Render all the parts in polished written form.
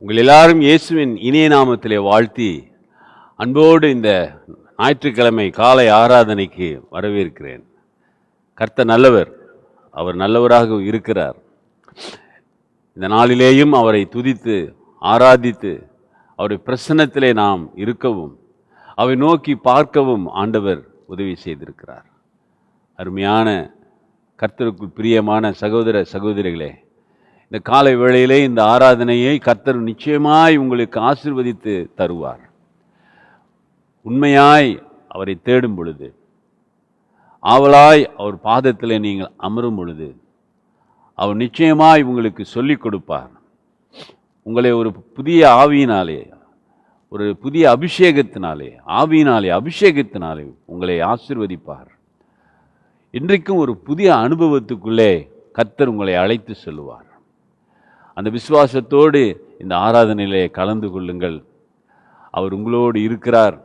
உங்கள் எல்லாரும் இயேசுவின் இனிய நாமத்திலே வாழ்த்தி அன்போடு இந்த ஞாயிற்றுக்கிழமை காலை ஆராதனைக்கு வரவேற்கிறேன். கர்த்தர் நல்லவர், அவர் நல்லவராக இருக்கிறார். இந்த நாளிலேயும் அவரை துதித்து ஆராதித்து அவருடைய பிரசன்னத்திலே நாம் இருக்கவும் அவரை நோக்கி பார்க்கவும் ஆண்டவர் உதவி செய்திருக்கிறார். அருமையான கர்த்தருக்குள் பிரியமான சகோதர சகோதரிகளே, இந்த காலை வேளையிலே இந்த ஆராதனையை கர்த்தர் நிச்சயமாய் உங்களுக்கு ஆசீர்வதித்து தருவார். உண்மையாய் அவரை தேடும் பொழுது, ஆவலாய் அவர் பாதத்திலே நீங்கள் அமரும் பொழுது, அவர் நிச்சயமாய் உங்களுக்கு சொல்லிக் கொடுப்பார். உங்களை ஒரு புதிய ஆவியினாலே, ஒரு புதிய அபிஷேகத்தினாலே, அபிஷேகத்தினாலே உங்களை ஆசீர்வதிப்பார். இன்றைக்கும் ஒரு புதிய அனுபவத்துக்குள்ளே கர்த்தர் உங்களை அழைத்து செல்லுவார். அந்த விசுவாசத்தோடு இந்த ஆராதனையிலே கலந்து கொள்ளுங்கள். அவர் உங்களோடு இருக்கிறார்.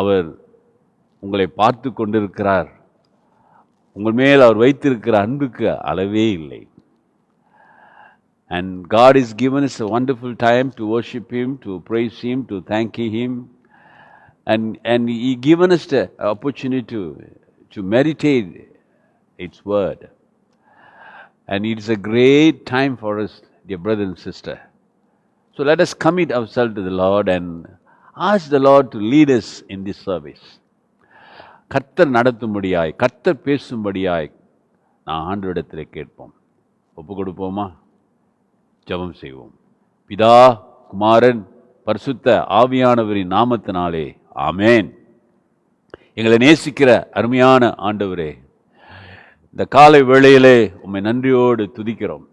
அவர் உங்களை பார்த்து கொண்டிருக்கிறார். உங்கள் மேல் அவர் வைத்திருக்கிற அன்புக்கு அளவே இல்லை. And God has given us a wonderful time to worship Him, to praise Him, to thank Him. And He given us the opportunity to meditate its word. And it is a great time for us, dear brother and sister. So let us commit ourselves to the Lord and ask the Lord to lead us in this service. கர்த்தர் நடத்தும்படியாய், கர்த்தர் பேசும்படியாய் நான் ஆண்டவரிடத்திலே கேட்போம். ஒப்பு கொடுப்போமா? ஜெபம் செய்வோம். பிதா, குமாரன், பரிசுத்த ஆவியானவரின் நாமத்தினாலே ஆமென். எங்களை நேசிக்கிற அருமையான ஆண்டவரே, இந்த காலை வேளையிலே உம்மை நன்றியோடு துதிக்கிறோம்.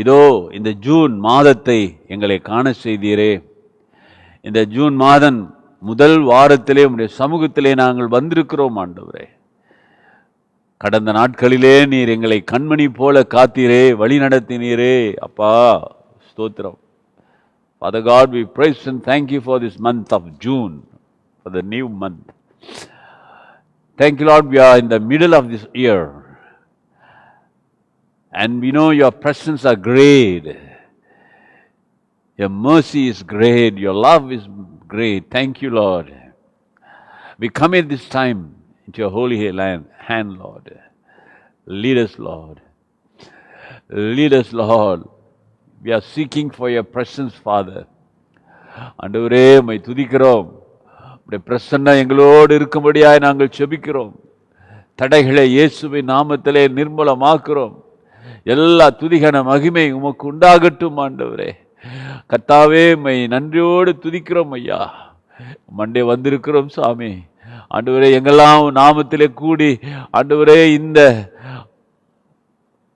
இதோ இந்த ஜூன் மாதத்தை எங்களை காண செய்தீரே. இந்த ஜூன் மாதம் முதல் வாரத்திலே உம்முடைய சமூகத்திலே நாங்கள் வந்திருக்கிறோம் ஆண்டவரே. கடந்த நாட்களிலே நீர் எங்களை கண்மணி போல காத்தீரே, வழி நடத்தினீரே. அப்பா ஸ்தோத்திரம். Father God, we praise and thank you for this month of June, for the new month. Thank you, Lord, we are in the middle of this year. And we know your presence are great. Your mercy is great. Your love is great. Thank you, Lord. We commit this time into your holy hand, Lord. Lead us, Lord. Lead us, Lord. We are seeking for your presence, Father. ஆண்டவரே, உம்மை துதிக்கிறோம். உம்முடைய பிரசன்னம் எங்களோடு இருக்கும்படியாய் நாங்கள் செபிக்கிறோம். தடைகளை இயேசுவின் நாமத்திலே நிர்மூலமாக்குறோம். எல்லா துதிகன மகிமை உமக்கு உண்டாகட்டும் ஆண்டவரே. கர்த்தாவே, உம்மை நன்றியோடு துதிக்கிறோம் ஐயா. மண்டே வந்திருக்கிறோம் சாமி. ஆண்டவரே, எங்கெல்லாம் நாமத்திலே கூடி ஆண்டவரே இந்த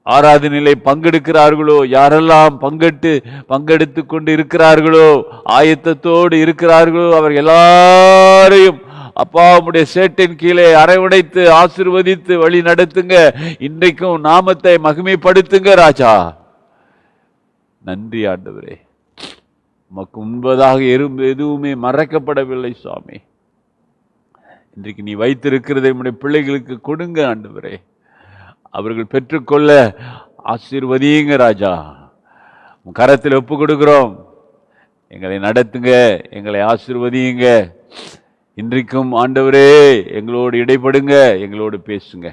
ஆராதனையிலே பங்கெடுக்கிறார்களோ, யாரெல்லாம் பங்கெடுத்து கொண்டு இருக்கிறார்களோ, ஆயத்தத்தோடு இருக்கிறார்களோ, அவர் எல்லாரையும் அப்பா உம்முடைய சேட்டின் கீழே அரவணைத்து ஆசீர்வதித்து வழி நடத்துங்க. இன்றைக்கும் நாமத்தை மகிமைப்படுத்துங்க ராஜா. நன்றி ஆண்டவரே. உமக்கு முன்பதாக எதுவுமே மறைக்கப்படவில்லை சுவாமி. இன்றைக்கு நீ வைத்திருக்கிறதை உம்முடைய பிள்ளைகளுக்கு கொடுங்க ஆண்டவரே. அவர்கள் பெற்றுக்கொள்ள ஆசீர்வதியுங்க ராஜா. உன் கரத்தில் ஒப்பு கொடுக்கிறோம். எங்களை நடத்துங்க, எங்களை ஆசீர்வதியுங்க. இன்றைக்கும் ஆண்டவரே எங்களோடு இடைப்படுங்க, எங்களோடு பேசுங்க.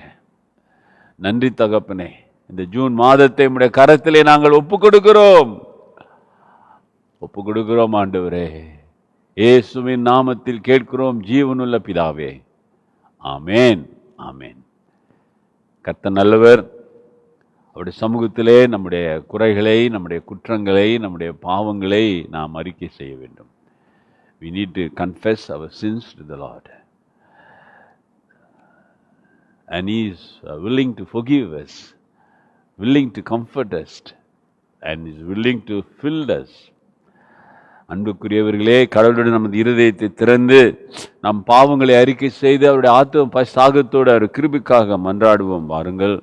நன்றி தகப்பனே. இந்த ஜூன் மாதத்தை உம்முடைய கரத்திலே நாங்கள் ஒப்பு கொடுக்கிறோம் ஆண்டவரே. இயேசுவின் நாமத்தில் கேட்கிறோம் ஜீவனுள்ள பிதாவே. ஆமென், ஆமென். கர்த்தர் நல்லவர். அவருடைய சமூகத்திலே நம்முடைய குறைகளை, நம்முடைய குற்றங்களை, நம்முடைய பாவங்களை நாம் அறிக்கை செய்ய வேண்டும். We need to confess our sins to the Lord. And He is willing to forgive us, willing to comfort us, and is willing to fill us. அன்புக்குரியவர்களே, கடவுளுடன் நமது இருதயத்தை திறந்து நம் பாவங்களை அறிக்கை செய்து அவருடைய ஆத்தும சாகத்தோடு அவர் கிருபைக்காக மன்றாடுவோம் வாருங்கள்.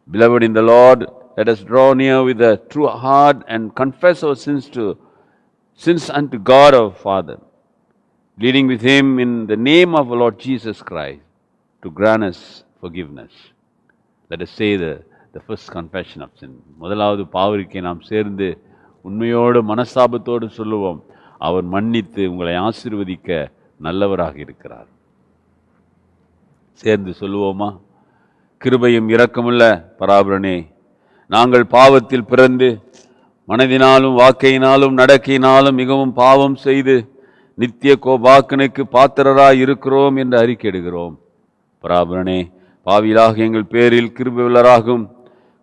Beloved in the Lord, let us draw near with a true heart and confess our sins unto God our Father, leading with Him in the name of our Lord Jesus Christ to grant us forgiveness. Let us say the first confession of sin. முதலாவது பாவரிக்கை நாம் சேர்ந்து உண்மையோடு மனஸ்தாபத்தோடு சொல்லுவோம். அவர் மன்னித்து உங்களை ஆசீர்வதிக்க நல்லவராக இருக்கிறார். சேர்ந்து சொல்லுவோமா? கிருபையும் இரக்கமுள்ள பராபரனே, நாங்கள் பாவத்தில் பிறந்து மனதினாலும் வாக்கையினாலும் நடக்கையினாலும் மிகவும் பாவம் செய்து நித்திய கோபாக்கனுக்கு பாத்திரராய் இருக்கிறோம் என்று அறிக்கையிடுகிறோம். பராபரனே, பாவிலாக எங்கள் பேரில் கிருபையுள்ளராகும்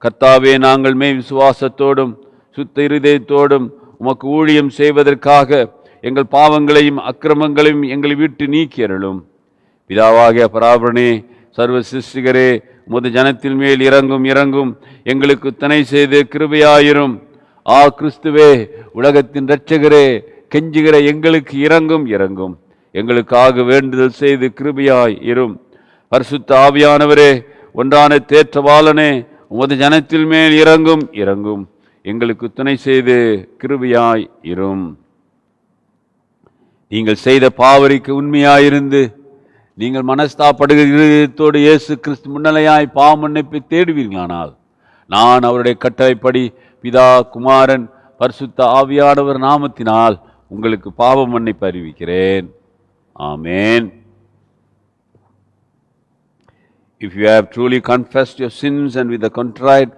கர்த்தாவே, நாங்கள் விசுவாசத்தோடும் சுத்த இருதயத்தோடும் உமக்கு ஊழியம் செய்வதற்காக எங்கள் பாவங்களையும் அக்கிரமங்களையும் எங்களை விட்டு நீக்கி அருளும். பிதாவாகிய பராபரனே, சர்வ சிருஷ்டிகரே, உமது ஜனத்தின் மேல் இறங்கும் எங்களுக்கு துணை செய்து கிருபையாயிரும். கிறிஸ்துவே, உலகத்தின் இரட்சகரே, கெஞ்சுகிற எங்களுக்கு இறங்கும் எங்களுக்காக வேண்டுதல் செய்து கிருபையாய் இரும். பரிசுத்த ஆவியானவரே, ஒன்றான தேற்றவாளனே, உமது ஜனத்தில் மேல் இறங்கும் எங்களுக்கு துணை செய்து கிருபையாய் இரும். நீங்கள் செய்த பாவரிக்கு உண்மையாயிருந்து நீங்கள் மனஸ்தாபடுகிறதோடு இயேசு கிறிஸ்து முன்னிலையாய் பாவ மன்னிப்பை தேடுவீர்களானால், நான் அவருடைய கட்டளைப்படி பிதா, குமாரன், பரிசுத்த ஆவியானவர் நாமத்தினால் உங்களுக்கு பாவ மன்னிப்பு அறிவிக்கிறேன். ஆமேன். If you have truly confessed your sins and with a contrite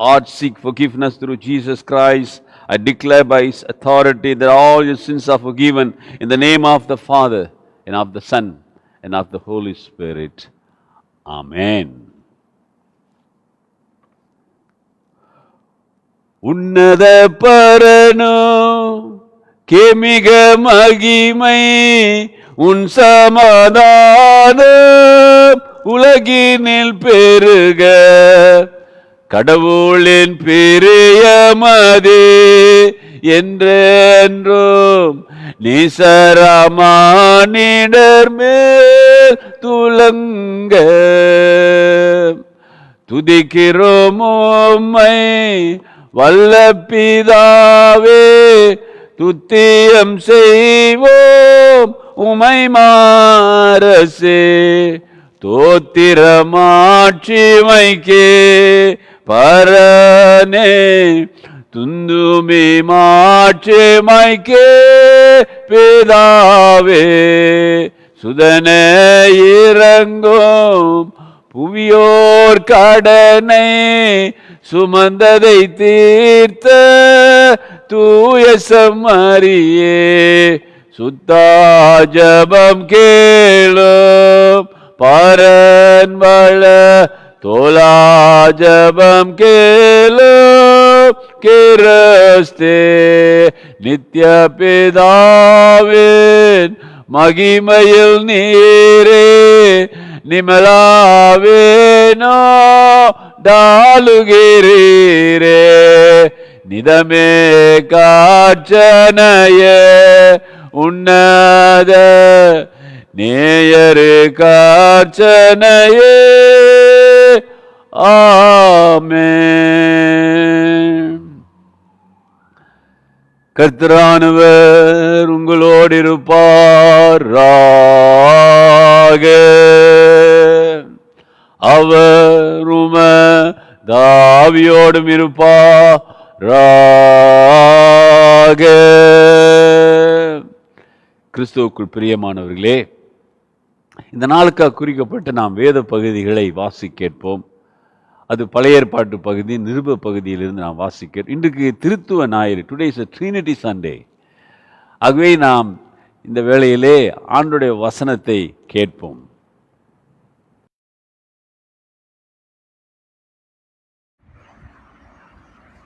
heart seek forgiveness through Jesus Christ, I declare by His authority that all your sins are forgiven in the name of the Father and of the Son and of the Holy Spirit. Amen. உன்னத பரனோ கேமிக மகிமை உன் சமாதானம் உலகினில் பெருக கடவுளின் பிரியமதே என்றென்றும் நீசரமானிடர் மேல் துலங்க துதிக்கிறோம் உம்மை வல்ல பிதாவே, துத்தியம் செய்வோம் உமை மாரசே, தோத்திரமாட்சிமைக்கே பரனே, துந்துமி மாட்சிமைக்கே பிதாவே, சுதனே இறங்கும் புவியோர் கடனை சுமந்ததை தீர்த்த தூய சம்மரியே, சுத்தா ஜபம் கேளும் பரன் வள தோலா ஜபம் கேளும் கிறிஸ்தே, நித்ய பிதாவின் மகிமையில் நீரே நிமலாவேனோ டாலுகிறீரே, நிதமே காட்சனைய உன்னத நேயரு காட்சனையே. ஆமென். கர்த்தரானவர் உங்களோடு இருப்பாராக. அவர் தாவியோடும் இருப்பாராக. கிறிஸ்துவுக்குள் பிரியமானவர்களே, இந்த நாளுக்காக குறிக்கப்பட்டு நாம் வேத பகுதிகளை வாசி கேட்போம். அது பழைய ஏற்பாட்டு பகுதி, நிருப பகுதியிலிருந்து நாம் வாசிக்கிறோம். இன்றைக்கு திருத்துவ ஞாயிறு, today is a Trinity Sunday. ஆகவே நாம் இந்த வேளையிலே ஆண்டவருடைய வசனத்தை கேட்போம்.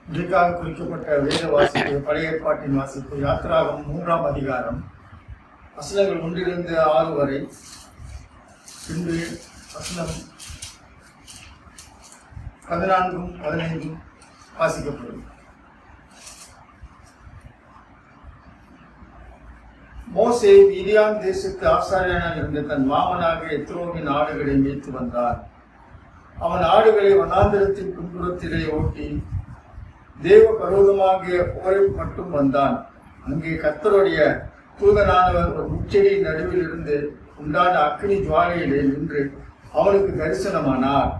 இதற்காக குறிக்கப்பட்ட வேத வாசிப்பு பழைய ஏற்பாட்டின் வாசிப்பு யாத்திராகம் 3ஆம் அதிகாரம் வசனங்கள் 1 - 6 வரை. பின்பு வசனம் 14 - 15 வாசிக்கப்படும். மோசே மீதியான் தேசத்து ஆசாரியனாக இருந்த தன் மாமனாக எத்ரோவின் ஆடுகளை மேய்த்து வந்தார். அவன் ஆடுகளை வனாந்திரத்தின் பின்புறத்திலே ஓட்டி தேவ பர்வதமாகிய ஓரேப் மட்டும் வந்தான். அங்கே கர்த்தருடைய தூதனானவர் ஒரு முச்செடியின் நடுவில் இருந்து உண்டான அக்கினி ஜுவாலையிலே நின்று அவனுக்கு தரிசனமானார்.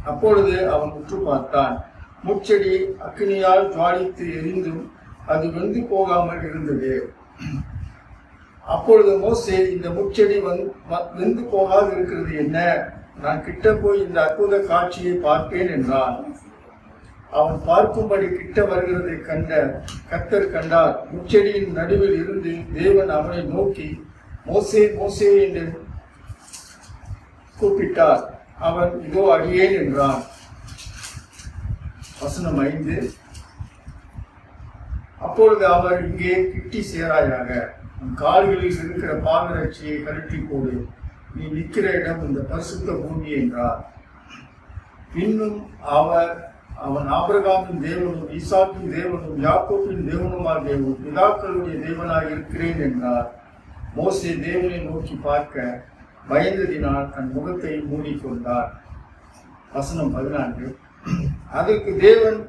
அப்பொழுது அவன் உற்று பார்த்தான். முட்செடி அக்கினியால் ஜுவாலித்து எரிந்தும் அது வெந்து போகாமல் இருந்தது. அப்பொழுது மோசே, இந்த முட்செடி வெந்து போகாது இருக்கிறது என்ன? நான் கிட்ட போய் இந்த அற்புத காட்சியை பார்ப்பேன் என்றான். அவன் பார்க்கும்படி கிட்ட வருகிறதை கண்ட கர்த்தர் கண்டார். முட்செடியின் நடுவில் இருந்து தேவன் அவனை நோக்கி, மோசே மோசே என்று கூப்பிட்டார். அவன், இதோ அடியேன் என்றான். வசனம் 5. அப்பொழுது அவர், இங்கே கிட்டி சேராயாக, உன் கால்களில் இருக்கிற பாதரட்சியை கழற்றி போடு, நீ நிற்கிற இடம் இந்த பரிசுத்த பூமி என்றார். இன்னும் அவன் ஆபிரகாமின் தேவனும் ஈசாக்கின் தேவனும் யாக்கோபின் தேவனுமாகிய உன் பிதாக்களுடைய தேவனாக இருக்கிறேன் என்றார். மோசே தேவனை நோக்கி பார்க்க பயந்ததினால் தன் முகத்தை மூடிக்கொண்டார். வசனம் 14. அதற்கு தேவன்,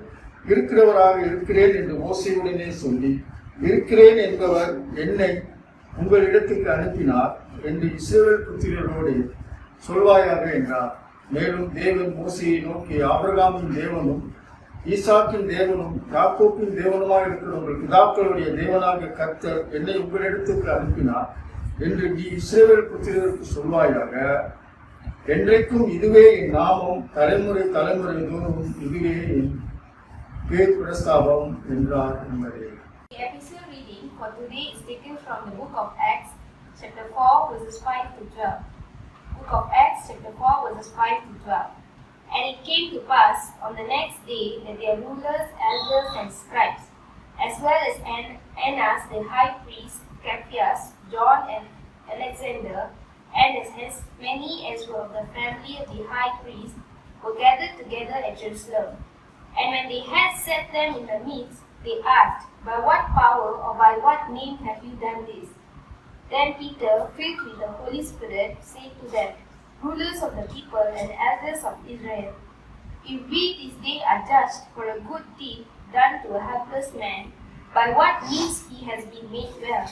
இருக்கிறவராக இருக்கிறேன் என்று மோசேயுடனே சொல்லி, இருக்கிறேன் என்பவர் என்னை உங்களிடத்துக்கு அனுப்பினார் என்று இஸ்ரவேல் புத்திரரோடு சொல்வாயாக என்றார். மேலும் தேவன் மோசேயை நோக்கி, ஆபிரகாமின் தேவனும் ஈசாக்கின் தேவனும் யாக்கோப்பின் தேவனுமாக இருக்கிற உங்கள் பிதாக்களுடைய தேவனாக கர்த்தர் என்னை உங்களிடத்துக்கு அனுப்பினார் என்று நீ இஸ்ரவேல் புத்திரருக்கு சொல்வாயாக. என்றைக்கும் இதுவே என் நாமம், தலைமுறை தலைமுறை தோறும் இதுவே என் பேர் பிரஸ்தாபம் என்றார் என்பதே. The epistle reading for today is taken from the book of Acts, chapter 4, verses 5 to 12. Book of Acts, chapter 4, verses 5 to 12. And it came to pass on the next day that their rulers, elders, and scribes, as well as Annas the high priest, Caiaphas, John, and Alexander, and as many as were of the family of the high priest, were gathered together at Jerusalem. And when they had set them in the midst, they asked, by what power or by what name have you done this? Then Peter, filled with the Holy Spirit, said to them, rulers of the people and elders of Israel, if we this day are judged for a good deed done to a helpless man, by what means he has been made well,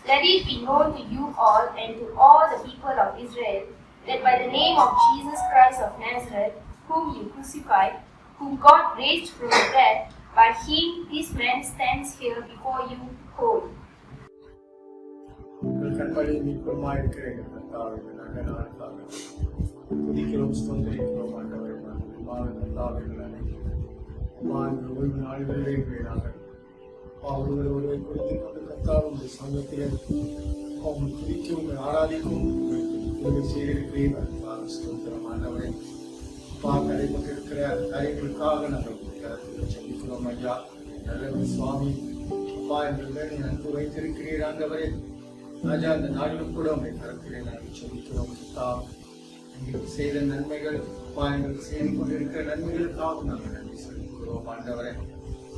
let it be known to you all and to all the people of Israel, that by the name of Jesus Christ of Nazareth, whom you crucified, whom God raised from the dead, by him this man stands here before you whole. கண்மணி மீட்புமாயிருக்கிற எங்கள் கர்த்தாவே, நல்ல நாளுக்காக துதிக்கிறோம், ஸ்தோத்திரிக்கிறோம். ஆண்டவரே, கர்த்தாவே, ஓய்வு நாள்களிலே நாங்கள் ஒருவரை குறித்து கொண்டு கர்த்தாவும் சமூகத்திலே உங்கள் துதிக்கும், உங்கள் ஆராதிக்கும் உதவி செய்திருக்கிறீர்கள். ஸ்தோத்திரம் ஆண்டவரே. நடைபெற்றிருக்கிற காரியங்களுக்காக நாங்கள் சந்திக்கிறோம் ஐயா. நல்ல சுவாமி, அப்பா, எங்கள் அன்பு வைத்திருக்கிறீர் ஆண்டவரே. ராஜா, அந்த நாளிலும் கூட உங்களை கருத்திலே நாங்கள் சந்திக்கிறோம். எங்களுக்கு செய்த நன்மைகள், அப்பா, எங்களுக்கு செய்து கொண்டிருக்கிற நன்மைகளுக்காக நாங்கள் நன்றி செலுத்துகிறோம் ஆண்டவரே.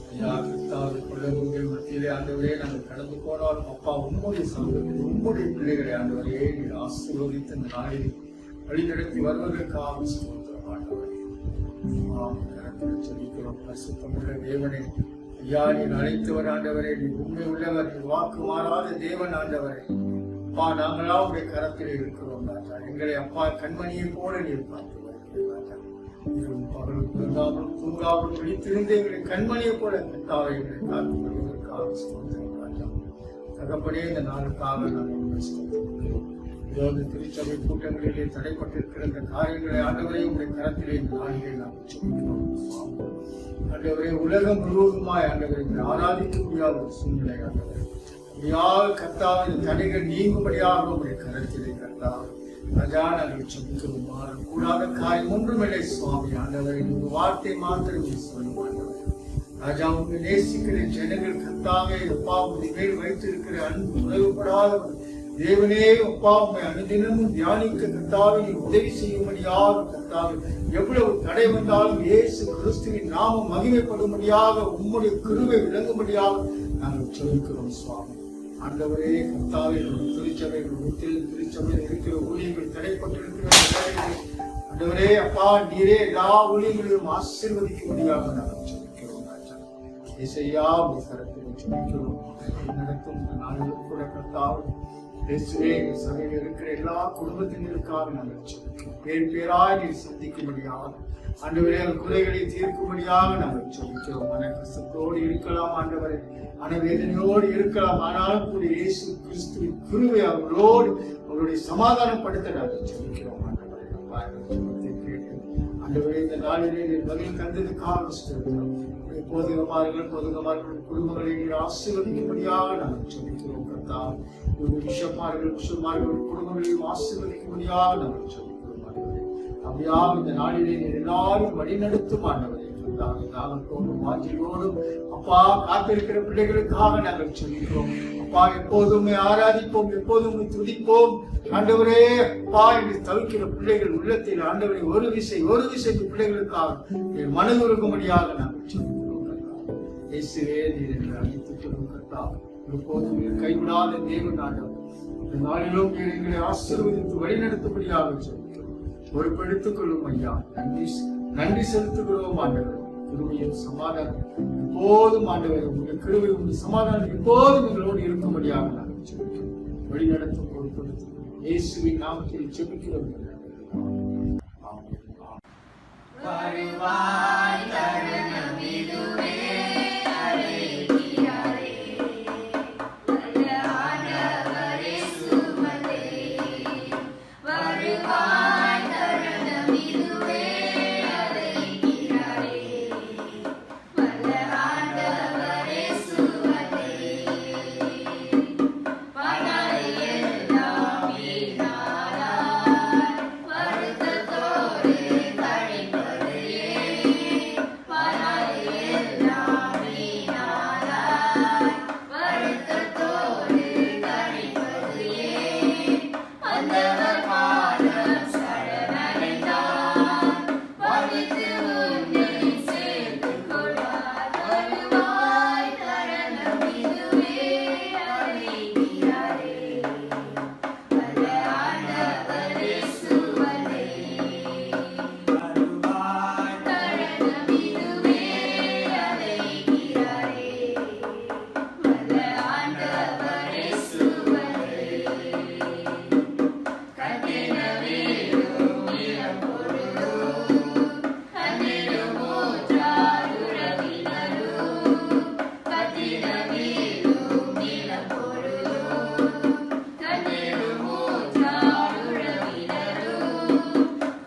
ஐயா, கிறிஸ்தாவை கொள்ளக்கூடிய மத்தியிலே ஆண்டவரே நாங்கள் கடந்து போனாலும் அப்பா, உம்முடைய சமூகத்தில் உம்முடைய பிள்ளைகளை ஆண்டவரே நீர் ஆசீர்வதித்து இந்த நாளில் வழிநடத்தி வருவதற்காக சொல்கிறோம் ஆண்டவரே. சொல்லிக்கிறோம். பரிசுத்தமுள்ள தேவனே, ஐயா, நீர் அழைத்தவர் ஆண்டவரே, நீ உண்மை உள்ளவர், நீ வாக்கு மாறாத தேவன் ஆண்டவரே. அப்பா, நாங்களா உடைய கரத்தில் இருக்கிறோம் ராஜா. எங்களை அப்பா கண்மணியை போல நீர் பார்த்து வருகிறீர்கள் ராஜா. பகலும் தூங்காமலும் தூங்காமலும் விழித்திருந்து எங்களை கண்மணியை போல கத்தாவை எங்களை காத்து வருவதற்காக சொல்கிறோம் ராஜா. தகப்பனே, இந்த நாளுக்காக நாங்கள் சொல்கிறோம். திருச்சபை கூட்டங்களிலே தடைப்பட்டிருக்கிற இந்த காரியங்களை ஆண்டவரே உடைய கரத்திலே இந்த நாளிலே நாங்கள் சொல்கிறோம். ஆண்டவரே, உலகம் முழுவதுமாய் ஆண்டவரை ஆராதிக்க முடியாத ஒரு சூழ்நிலை ஆண்டவரே. யார் கர்த்தாவே, இந்த தடைகள் நீங்கும்படியாக உடைய கரத்திலே கர்த்தாவே ராஜா நாங்கள் சொல்கிறோம். கூடாத காரியம் ஒன்றுமில்லை சுவாமி. ஆண்டவரை ஒரு வார்த்தை மாத்திரம் சொல்லும் ஆண்டவரே. ராஜா, உங்க நேசிக்கிற ஜனங்கள் கர்த்தாவே அப்பா உங்களை மேல் வைத்திருக்கிற அன்பு உணவுப்படாத தேவனே அப்பா, உண்மை அனுதினமும் தியானிக்க கர்த்தாவே உதவி செய்யும்படியாக கர்த்தாவே எவ்வளவு தடை வந்தாலும் இயேசு கிறிஸ்துவின் நாமம் மகிமைப்படும்படியாக உம்முடைய கிருபை விளங்கும்படியாக நாங்கள் சொல்லிக்கிறோம் சுவாமி. ஆண்டவரே கர்த்தாவே, திருச்சபையில் இருக்கிற ஊழியர்கள் தடைப்பட்டிருக்கிற ஆண்டவரே அப்பா, நீரே எல்லா ஊழியர்களையும் ஆசீர்வதிக்கும்படியாக நாங்கள் சொல்லிக்கிறோம் ராஜா. இசையா உடைய கரத்தில் சொல்லிக்கிறோம். நடத்தும் நாளிலும் கூட கர்த்தாவே இயேசுவே, இந்த சபையில் இருக்கிற எல்லா குடும்பத்தினருக்காக நாங்கள் சொல்லிக்கிறோம். பேர் பேராய் நீர் சிந்திக்கும்படியாக, ஆண்டவரே, அந்த குறைகளை தீர்க்கும்படியாக நாங்கள் சொல்லிக்கிறோம். மன கஷ்டத்தோடு இருக்கலாம் ஆண்டவரே, மனவேதனையோடு இருக்கலாம், ஆனாலும் கூட இயேசு கிறிஸ்துவின் கிருபை அவர்களோடு அவருடைய சமாதானப்படுத்த நாங்கள் சொல்லிக்கிறோம். ஆண்டவரே, ஆண்டவரே, இந்த நாளிலே நீர் பதில் தந்ததுக்காக சொல்லிக்கிறோம். போதுகமார்கள் குடும்பங்களை நீர் ஆசீர்வதிக்கும்படியாக நாங்கள் சொல்லிக்கிறோம். கர்த்தாவே, பிஷப்மார்கள் குடும்பங்களையும் ஆசீர்வதிக்கும்படியாக நாங்கள் சொல்லிக்கிறோம். அப்படியாக இந்த நாளிலே நீர் எல்லாரும் வழிநடத்தும் ஆண்டவரே. வாஞ்சியோடும் அப்பா காத்திருக்கிற பிள்ளைகளுக்காக நாங்கள் சொல்லிக்கிறோம். அப்பா, எப்போதுமே ஆராதிப்போம், எப்போதுமே துதிப்போம். ஆண்டவரே, அப்பா, என்று தவிக்கிற பிள்ளைகள் உள்ளத்தில் ஆண்டவரை ஒரு விசைக்கு பிள்ளைகளுக்காக மனதுருக்கும்படியாக நாங்கள் சொல்லிக்கிறோம். இயேசுவே, நீர் எங்களை அழைத்துக் கொள்ளும் கர்த்தாவே. எப்போதும் நீர் கைவிடாத தேவன் ஆண்டவர். இந்த நாளிலும் நீர் எங்களை ஆசீர்வதித்து வழிநடத்தும்படியாக சொல்லிக்கிறோம். பொறுப்பெடுத்துக் கொள்ளும் ஐயா. நன்றி செலுத்துகிறோம் ஆண்டவர். கிருபையும் சமாதானம் எப்போதும் ஆண்டவர், உங்களுடைய கிருபை, உங்களுடைய சமாதானம் எப்போதும் எங்களோடு இருக்கும்படியாக நாங்கள் சொல்லிக்கிறோம். வழிநடத்தும் பொறுப்பெடுத்து இயேசுவின் நாமத்தில் ஜெபிக்கிறோம். வருவாய் தருணம் இதுவே, அழைக்கிறாரே நல்ல ஆண்டவரே சுமந்தே. வருவாய் தருணம் இதுவே, அழைக்கிறாரே நல்ல ஆண்டவரே சுமந்தே. பணலை எல்லாம் வீணானாய், வருத்தத்தோடு கழிப்பது ஏன்? பணலை எல்லாம் வீணானாய், வருத்தத்தோடு கழிப்பது ஏன்? வந்தவர் பாதம் சரணடைந்தார், பவித்து உன்னை சேர்த்துக் கொள்வார். வருவாய் தருணம் இதுவே, அழைக்கிறாரே நல்ல ஆண்டவரே சுமந்தே. தருணம் இதுவே, அழைக்கிறாரே நல்ல ஆண்டவரே சுமந்தே. கட்டின வீடும் இளம்பொழுதும், கண்ணிடும் ஊற்றார் உறவினரும். கட்டின வீடும் இளம்பொழுதும், கண்ணிடும் ஊற்றார் உறவினரும்.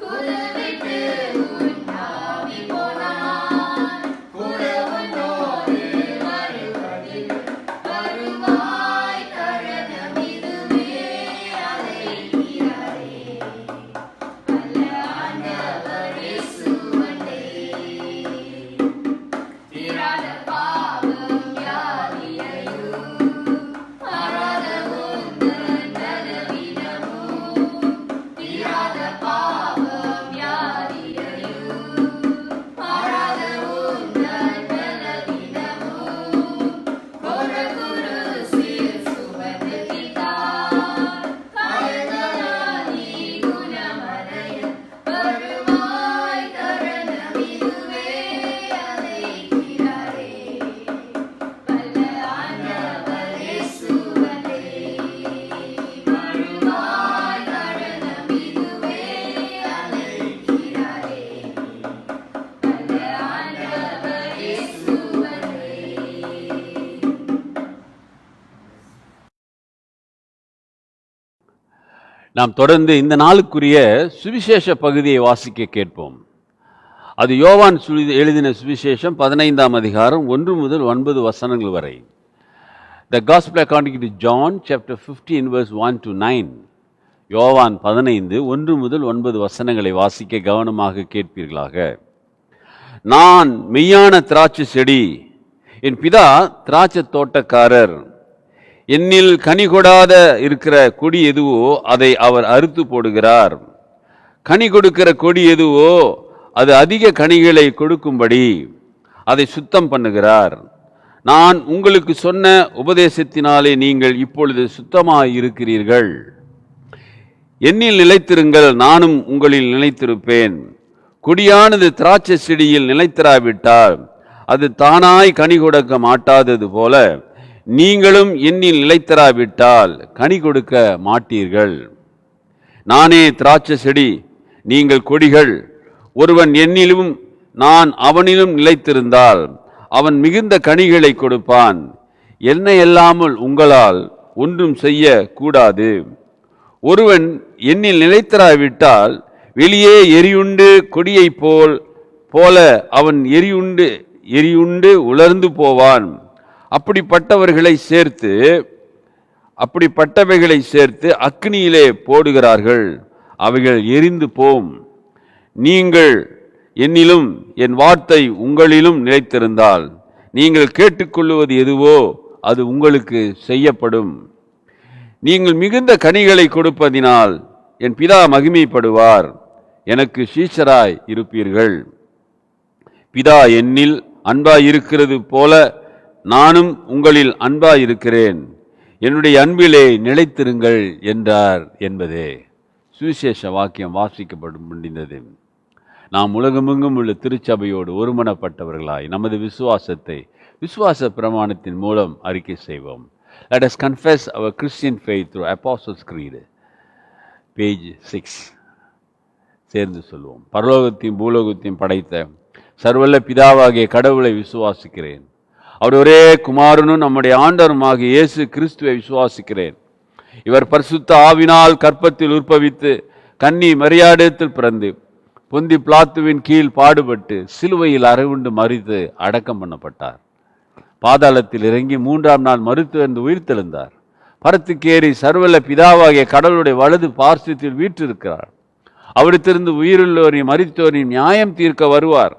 குருவிட்டு உன் ஆவி போனார், கூட உன்னோடு வருவதில்லை. வருவாய் தருணம் இதுவே, அழைக்கிறாரே நல்ல ஆண்டவரே சுமந்தே. தீராத பாவம் யாவையும், மாறாத உந்தன் பலவீனமும். தீராத பாவம் யாவையும், மாறாத உந்தன் பலவீனமும். கோர குருசில் சுமந்து தீர்த்தார், காயங்களால் நீ குணமடைய. வருவாய் தருணம் இதுவே, அழைக்கிறாரே நல்ல ஆண்டவரே சுமந்தே. வருவாய் தருணம் இதுவே, அழைக்கிறாரே நல்ல ஆண்டவரே சுமந்தே. நாம் தொடர்ந்து இந்த நாளுக்குரிய சுவிசேஷ பகுதியை வாசிக்க கேட்போம். அது யோவான் எழுதின சுவிசேஷம் 15ஆம் அதிகாரம் 1 முதல் 9 வசனங்கள் வரை. The Gospel according to John chapter 15 verse 1 to 9. யோவான் 15 1 முதல் 9 வசனங்களை வாசிக்க கவனமாக கேட்பீர்களாக. நான் மெய்யான திராட்சை செடி, என் பிதா திராட்சை தோட்டக்காரர். என்னில் கனி கொடாத இருக்கிற கொடி எதுவோ அதை அவர் அறுத்து போடுகிறார். கனி கொடுக்கிற கொடி எதுவோ அது அதிக கனிகளை கொடுக்கும்படி அதை சுத்தம் பண்ணுகிறார். நான் உங்களுக்கு சொன்ன உபதேசத்தினாலே நீங்கள் இப்பொழுது சுத்தமாய் இருக்கிறீர்கள். என்னில் நிலைத்திருங்கள், நானும் உங்களில் நிலைத்திருப்பேன். கொடியானது திராட்சை செடியில் நிலைத்திராவிட்டால் அது தானாய் கனி கொடுக்க மாட்டாதது போல நீங்களும் என்னில் நிலைத்தராவிட்டால் கனி கொடுக்க மாட்டீர்கள். நானே திராட்சை செடி, நீங்கள் கொடிகள். ஒருவன் என்னிலும் நான் அவனிலும் நிலைத்திருந்தால் அவன் மிகுந்த கனிகளை கொடுப்பான். என்னை அல்லாமல் உங்களால் ஒன்றும் செய்ய கூடாது. ஒருவன் என்னில் நிலைத்தராவிட்டால் வெளியே எரியுண்டு கொடியைப் போல அவன் எரியுண்டு உலர்ந்து போவான். அப்படிப்பட்டவைகளை சேர்த்து அக்னியிலே போடுகிறார்கள், அவைகள் எரிந்து போம். நீங்கள் என்னிலும் என் வார்த்தை உங்களிலும் நிலைத்திருந்தால் நீங்கள் கேட்டுக்கொள்வது எதுவோ அது உங்களுக்கு செய்யப்படும். நீங்கள் மிகுந்த கனிகளை கொடுப்பதினால் என் பிதா மகிமைப்படுவார். எனக்கு சீஷராய் இருப்பீர்கள். பிதா என்னில் அன்பாய் இருக்கிறது போல நானும் உங்களில் அன்பாய் இருக்கிறேன். என்னுடைய அன்பிலே நிலைத்திருங்கள் என்றார் என்பதே சுவிசேஷ வாக்கியம் வாசிக்கப்படும் முடிந்தது. நாம் உலகமெங்கும் உள்ள திருச்சபையோடு ஒருமனப்பட்டவர்களாய் நமது விசுவாச பிரமாணத்தின் மூலம் அறிக்கை செய்வோம். Let us confess our Christian faith through Apostles' Creed. Page 6. சேர்ந்து சொல்வோம். பரலோகத்தையும் பூலோகத்தையும் படைத்த சர்வல்ல பிதாவாகிய கடவுளை விசுவாசிக்கிறேன். அவர் ஒரே குமாரனும் நம்முடைய ஆண்டவருமாகிய இயேசு கிறிஸ்துவை விசுவாசிக்கிறேன். இவர் பரிசுத்த ஆவினால் கற்பத்தில் உற்பவித்து கன்னி மரியாதையில் பிறந்து பொந்தி பிலாத்துவின் கீழ் பாடுபட்டு சிலுவையில் அறைவுண்டு மரித்து அடக்கம் பண்ணப்பட்டார். பாதாளத்தில் இறங்கி 3ஆம் நாள் மருத்துவந்து உயிர்த்தெழுந்தார். பரத்துக்கேறி சர்வல்ல பிதாவாகிய கடவுளுடைய வலது பார்சத்தில் வீற்றிருக்கிறார். அவரிடத்திலிருந்து உயிருள்ளோரையும் மரித்தோரையும் நியாயம் தீர்க்க வருவார்.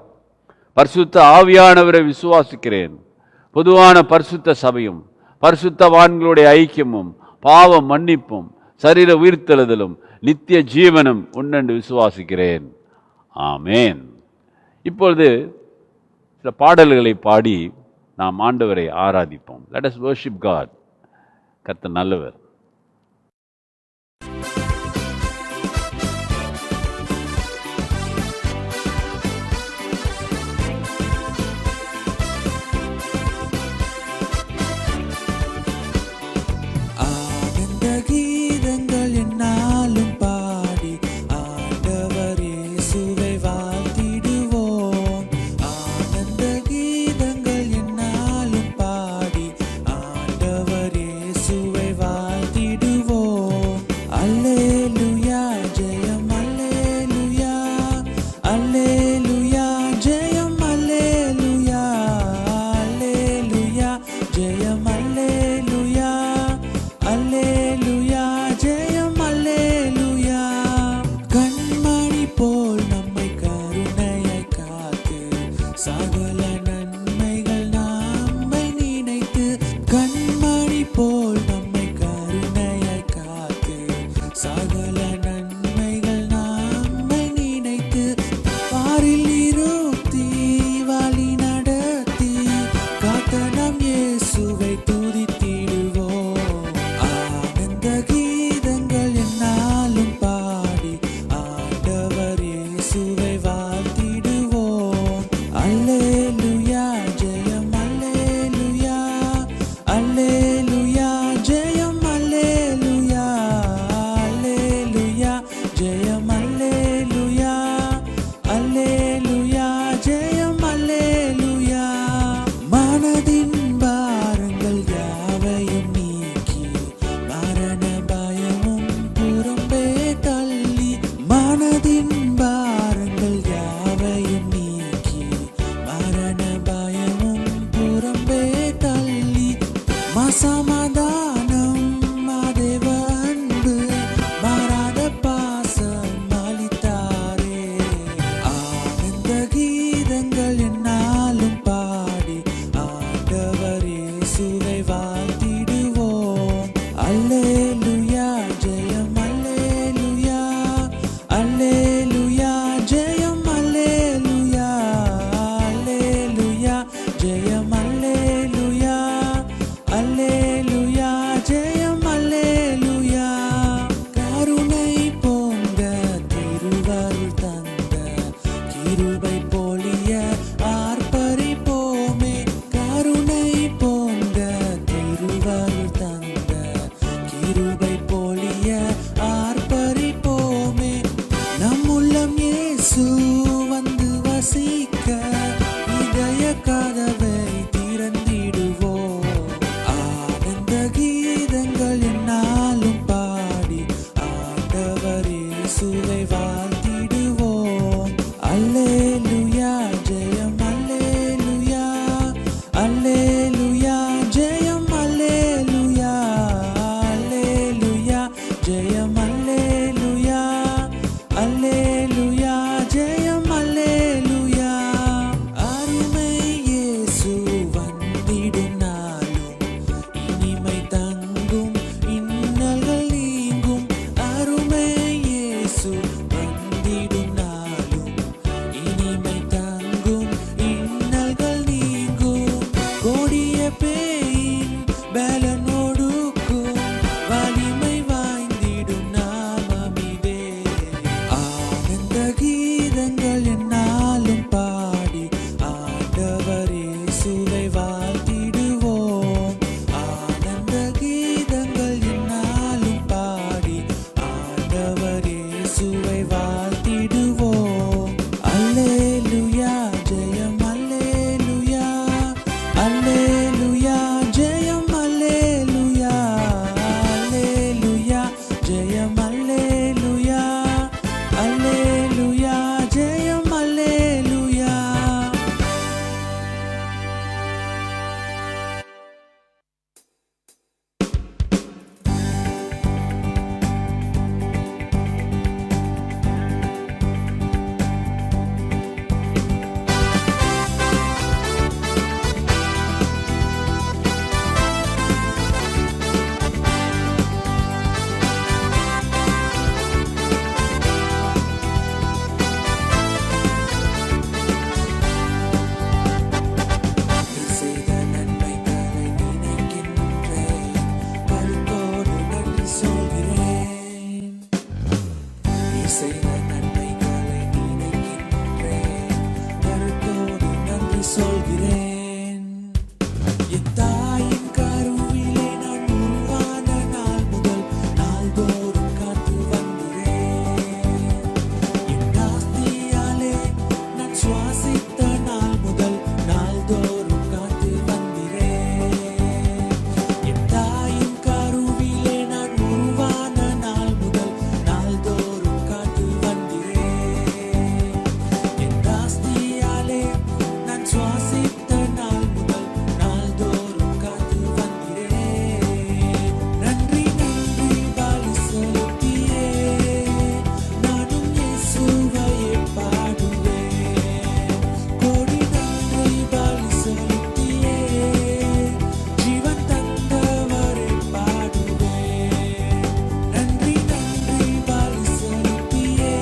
பரிசுத்த ஆவியானவரை விசுவாசிக்கிறேன். பொதுவான பரிசுத்த சபையும் பரிசுத்தவான்களுடைய ஐக்கியமும் பாவ மன்னிப்பும் சரீர உயிர்த்தெழுதலும் நித்திய ஜீவனும் உண்டென்று விசுவாசிக்கிறேன். ஆமேன். இப்பொழுது சில பாடல்களை பாடி நாம் ஆண்டவரை ஆராதிப்போம். Let us worship God. கர்த்தர் நல்லவர். ஆனந்த கீதங்கள் என்னாலும் பாடி ஆண்டவர் இயேசுவை வாழ்த்திடுவோம். ஆனந்த கீதங்கள் என்னாலும் பாடி ஆண்டவர் இயேசுவை வாழ்த்திடுவோம். இயேசுவை வாழ்த்திடுவோம். அல்லேலூயா ஜெயம் அல்லேலூயா, அல்லேலூயா ஜெயம் அல்லேலூயா, அல்லேலூயா ஜெயம் அல்லேலூயா, அல்லேலூயா ஜெயம் அல்லேலூயா. அருமை இயேசு வந்திடும் நாளும் இனிமை தங்கும் இன்னல்கள் நீங்கும். அருமை இயேசு வந்திடும் நாளும் இனிமை தங்கும் இன்னல்கள் நீங்கும். கொடிய பேயின் பலனொடுக்கும் வலிமை வாய்ந்திடும் நாமமிதே. ஆனந்த கீதங்கள் என்னாலும் பாடி ஆண்டவர் இயேசுவை வாழ்த்திடுவோம். ஆனந்த கீதங்கள் என்னாலும் பாடி ஆண்டவர் இயேசுவை வாழ்த்திடுவோம். அல்லேலூயா ஜெயம் அல்லேலூயா, அல்லேலூயா ஜெயம் அல்லேலூயா, அல்லேலூயா ஜெயம் அல்லேலூயா, அல்லேலூயா ஜெயம் அல்லேலூயா. நீ செய்த நன்மைகளை நினைக்கின்றேன், கருத்தோடு நன்றி சொல்கிறேன். நீ செய்த நன்மைகளை நினைக்கின்றேன், கருத்தோடு நன்றி சொல்கிறேன். என் தாயின் கருவிலே நான் உருவான நாள் முதல் நாள்தோறும் காத்து வந்தீரேன். என் ஆஸ்தியாலே நான் சுவாசித்த நாள் முதல் நாள்தோறும் காத்து வந்தீரேன். என் தாயின் கருவிலே நான் உருவான நாள் முதல் நாள்தோறும் காத்து வந்தீரேன். என் ஆஸ்தியாலே நான் சுவாசித்த நாள் முதல் நாள்தோறும் காத்து வந்தீரேன். நன்றி நன்றி பலி செலுத்தியே நானும் இயேசுவையே பாடுவேன். கோடி நன்றி பலி செலுத்தியே ஜீவன் தந்தவரை பாடுவேன். நன்றி நன்றி பலி செலுத்தியே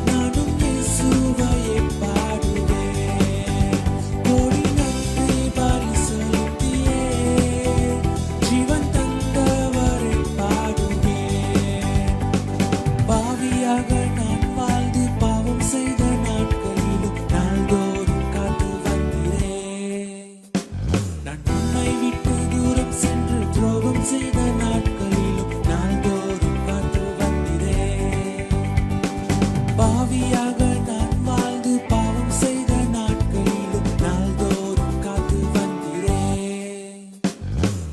நானும் இயேசுவையே பாடுவேன். கோடி நன்றி பலி செலுத்தியே ஜீவன் தந்தவரை பாடுவேன். பாவியாக நான் வாழ்ந்து பாவம் செய்த நாட்களிலும் நாள்தோறும் காத்து வந்தீரேன். நான் உன்னை விட்டு தூரம் சென்று துரோகம் செய்த நாட்களிலும் நாள்தோறும் காத்து வந்தீரேன். பாவியாக நான் வாழ்ந்து பாவம் செய்த நாட்களிலும் நாள்தோறும் காத்து வந்தீரேன்.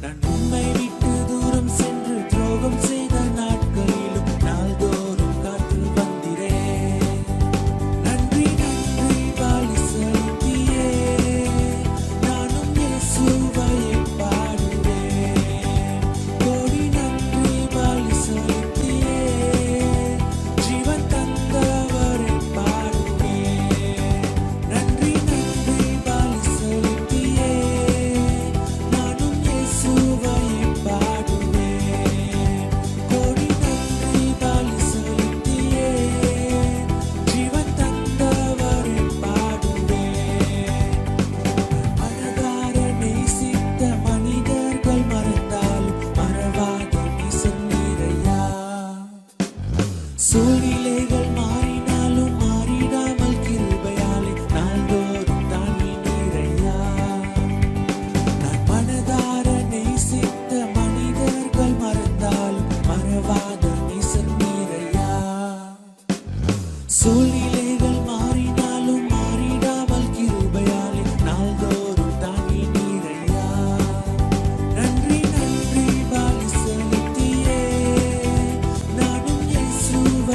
நான் உம்மை விட்டு தூரம் சென்று துரோகம் செய்த நாட்களிலும் நாள்தோறும் காத்து வந்தீரேன். நன்றி நன்றி பலி செலுத்தியே நானும் இயேசுவையே பாடுவேன். கோடி நன்றி பலி செலுத்தியே ஜீவன் தந்தவரை பாடுவேன். நன்றி நன்றி பலி செலுத்தியே நானும் இயேசுவையே பாடுவேன். கோடி நன்றி பலி செலுத்தியே ஜீவன் தந்தவரை பாடுவேன். மனதார நேசித்த மனிதர்கள் மறந்தாலும் மறவாத நேசம் நீரையா. சூழ்நிலைகள் மாறினாலும் மாறிடாமல் கிருபையாலே நாள்தோறும் தாங்கி நீரையா. நான் மனதார நேசித்த மனிதர்கள் மறந்தாலும் மறவாத நேசம் நீரையா. சூழ்நிலைகள் மாறினாலும் மாறிடாமல் கிருபையாலே நாள்தோறும் தாங்கி நீரையா. நன்றி நன்றி பலி செலுத்தியே நானும் இயேசுவை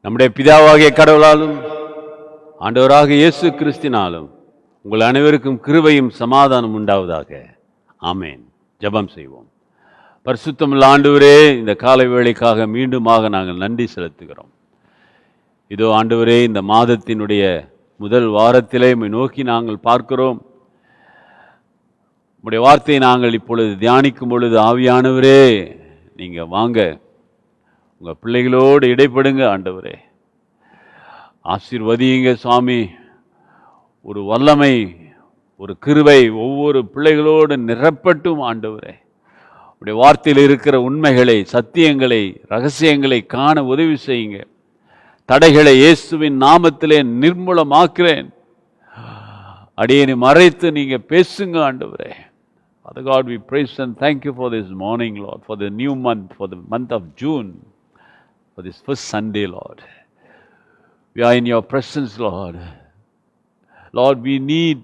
நம்முடைய பிதாவாகிய கடவுளாலும் ஆண்டவராக இயேசு கிறிஸ்தினாலும் உங்கள் அனைவருக்கும் கிருபையும் சமாதானம் உண்டாவதாக. ஆமேன். ஜெபம் செய்வோம். பரிசுத்தமுள்ள ஆண்டவரே, இந்த காலை வேளைக்காக மீண்டுமாக நாங்கள் நன்றி செலுத்துகிறோம். இதோ ஆண்டவரே, இந்த மாதத்தினுடைய முதல் வாரத்திலே உம்மை நோக்கி நாங்கள் பார்க்கிறோம். உம்முடைய வார்த்தையை நாங்கள் இப்பொழுது தியானிக்கும் பொழுது, ஆவியானவரே நீங்கள் வாங்க, உங்கள் பிள்ளைகளோடு இடைப்படுங்க ஆண்டவரே. ஆசீர்வதியுங்க சுவாமி. ஒரு வல்லமை, ஒரு கிருபை ஒவ்வொரு பிள்ளைகளோடு நிரப்பட்டும் ஆண்டவரே. உடைய வார்த்தையில் இருக்கிற உண்மைகளை, சத்தியங்களை, ரகசியங்களை காண உதவி செய்யுங்க. தடைகளை இயேசுவின் நாமத்திலே நிர்மூலமாக்குறேன். அடியேனை மறைத்து நீங்க பேசுங்க ஆண்டவரே. Father God, we praise and thank you for this morning, Lord, for the new month, for the month of June, for this first Sunday, Lord. We are in your presence, Lord. Lord, we need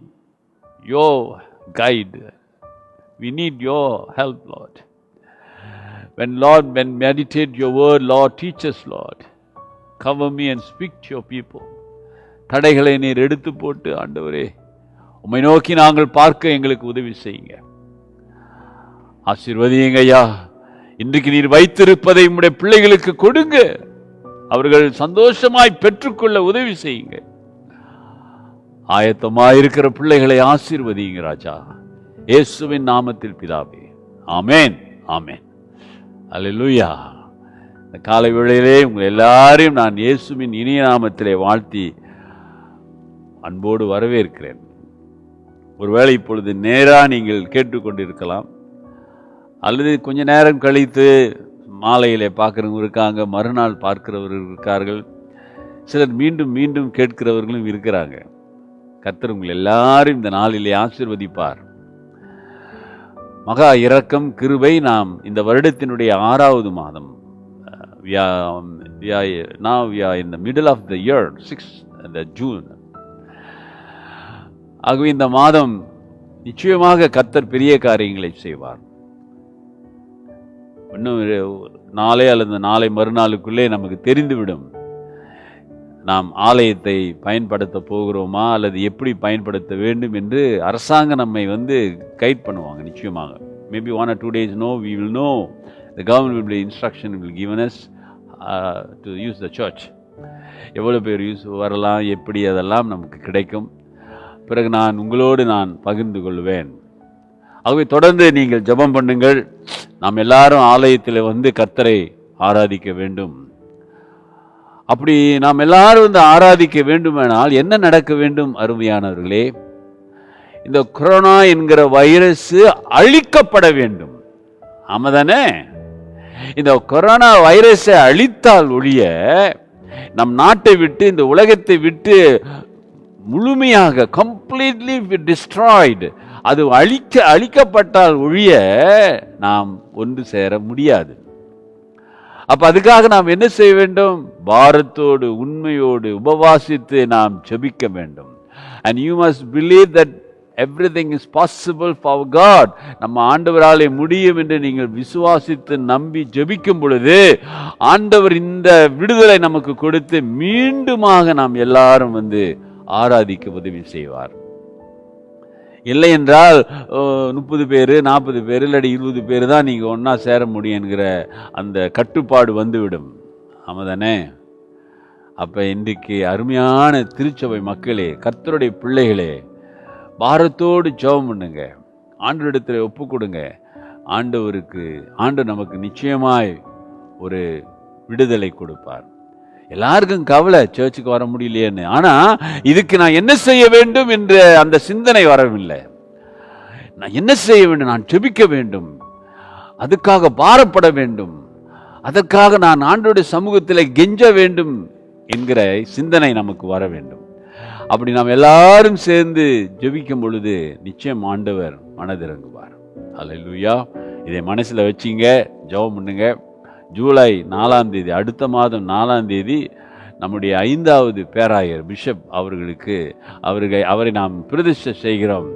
your guide. We need your help, Lord. When meditate your word, Lord, teach us, Lord. Cover me and speak to your people. தடைகளை நீர் எடுத்து போட்டு ஆண்டவரே, உம்மை நோக்கி நாங்கள் பார்க்க எங்களுக்கு உதவி செய்யுங்க. ஆசீர்வதியுங்க ஐயா. இன்றைக்கு நீர் வைத்திருப்பதை உம்முடைய பிள்ளைகளுக்கு கொடுங்க. அவர்கள் சந்தோஷமாய் பெற்றுக்கொள்ள உதவி செய்யுங்க. ஆயத்தமாயிருக்கிற பிள்ளைகளை ஆசீர்வதியுங்க ராஜா. இயேசுவின் நாமத்தில் பிதாவே. ஆமேன். ஆமேன். அல்லேலூயா. இந்த காலை வேளையிலே உங்கள் எல்லாரையும் நான் இயேசுவின் இனிய நாமத்திலே வாழ்த்தி அன்போடு வரவேற்கிறேன். ஒருவேளை இப்பொழுது நேராக நீங்கள் கேட்டுக்கொண்டிருக்கலாம், அல்லது கொஞ்ச நேரம் கழித்து மாலையிலே பார்க்குறவங்க இருக்காங்க, மறுநாள் பார்க்கிறவர்கள் இருக்கார்கள், சிலர் மீண்டும் மீண்டும் கேட்கிறவர்களும் இருக்கிறாங்க. கர்த்தர் உங்கள் எல்லாரும் இந்த நாளிலே ஆசீர்வதிப்பார். மகா இரக்கம், கிருபை. நாம் இந்த வருடத்தினுடைய 6வது மாதம். Now we are in the middle of the year, 6th June. ஆகவே இந்த மாதம் நிச்சயமாக கர்த்தர் பெரிய காரியங்களை செய்வார். இன்னும் நாளை அல்லது நாளை மறுநாளுக்குள்ளே நமக்கு தெரிந்துவிடும் நாம் ஆலயத்தை பயன்படுத்த போகிறோமா அல்லது எப்படி பயன்படுத்த வேண்டும் என்று அரசாங்கம் நம்மை கைட் பண்ணுவாங்க. நிச்சயமாக maybe 1 or 2 days we will know. The government will be instruction will given us to use the church. எவ்வளவு பேர் யூஸ் வரலாம், எப்படி, அதெல்லாம் நமக்கு கிடைக்கும். பிறகு உங்களோடு நான் பகிர்ந்து கொள்வேன். ஆகவே தொடர்ந்து நீங்கள் ஜெபம் பண்ணுங்கள். நாம் எல்லாரும் ஆலயத்தில் கர்த்தரை ஆராதிக்க வேண்டும். அப்படி நாம் எல்லாரும் ஆராதிக்க வேண்டுமானால் என்ன நடக்க வேண்டும் அருமையானவர்களே? இந்த கொரோனா என்கிற வைரஸ் அழிக்கப்பட வேண்டும். ஆமாதானே? இந்த கொரோனா வைரஸை அழித்தால் ஒழிய நம் நாட்டை விட்டு, இந்த உலகத்தை விட்டு முழுமையாக கம்ப்ளீட்லி டிஸ்ட்ராய்டு, அது அழிக்கப்பட்டால் ஒழிய நாம் ஒன்று சேர முடியாது. அப்ப அதுக்காக நாம் என்ன செய்ய வேண்டும்? பாரத்தோடு, உண்மையோடு உபவாசித்து நாம் ஜெபிக்க வேண்டும். And you must believe that everything is possible for God. நம்ம ஆண்டவராலே முடியும் என்று நீங்கள் விசுவாசித்து நம்பி ஜெபிக்கும் பொழுது ஆண்டவர் இந்த விடுதலை நமக்கு கொடுத்து மீண்டுமாக நாம் எல்லாரும் ஆராதிக்க உதவி செய்வார். இல்லை என்றால் 30 பேர் 40 பேர் இல்லாட்டி 20 பேர் தான் நீங்க ஒன்னா சேர முடியும் என்கிற அந்த கட்டுப்பாடு வந்துவிடும். ஆமாதானே? அப்ப இன்றைக்கு அருமையான திருச்சபை மக்களே, கர்த்தருடைய பிள்ளைகளே, பாரத்தோடு ஜெபம் பண்ணுங்க. ஆண்டவரிடத்தில் ஒப்பு கொடுங்க. ஆண்டவர் நமக்கு நிச்சயமாய் ஒரு விடுதலை கொடுப்பார். எல்லாருக்கும் கவலை, சர்ச்சுக்கு வர முடியலையேன்னு. ஆனா இதுக்கு நான் என்ன செய்ய வேண்டும் என்ற அந்த சிந்தனை வரவில்லை. நான் என்ன செய்ய வேண்டும்? நான் ஜெபிக்க வேண்டும், அதுக்காக பாரப்பட வேண்டும், அதற்காக நான் ஆண்டவருடைய சமூகத்தில் கெஞ்ச வேண்டும் என்கிற சிந்தனை நமக்கு வர வேண்டும். அப்படி நாம் எல்லாரும் சேர்ந்து ஜெபிக்கும் பொழுது நிச்சயம் ஆண்டவர் மனதிறங்குவார். அல்லேலூயா. இதை மனசுல வச்சிங்க, ஜெபம் பண்ணுங்க. ஜூலை 4ஆம் தேதி, அடுத்த மாதம் 4ஆம் தேதி நம்முடைய 5வது பேராயர் பிஷப் அவரை நாம் பிரதிஷ்டை செய்கிறோம்.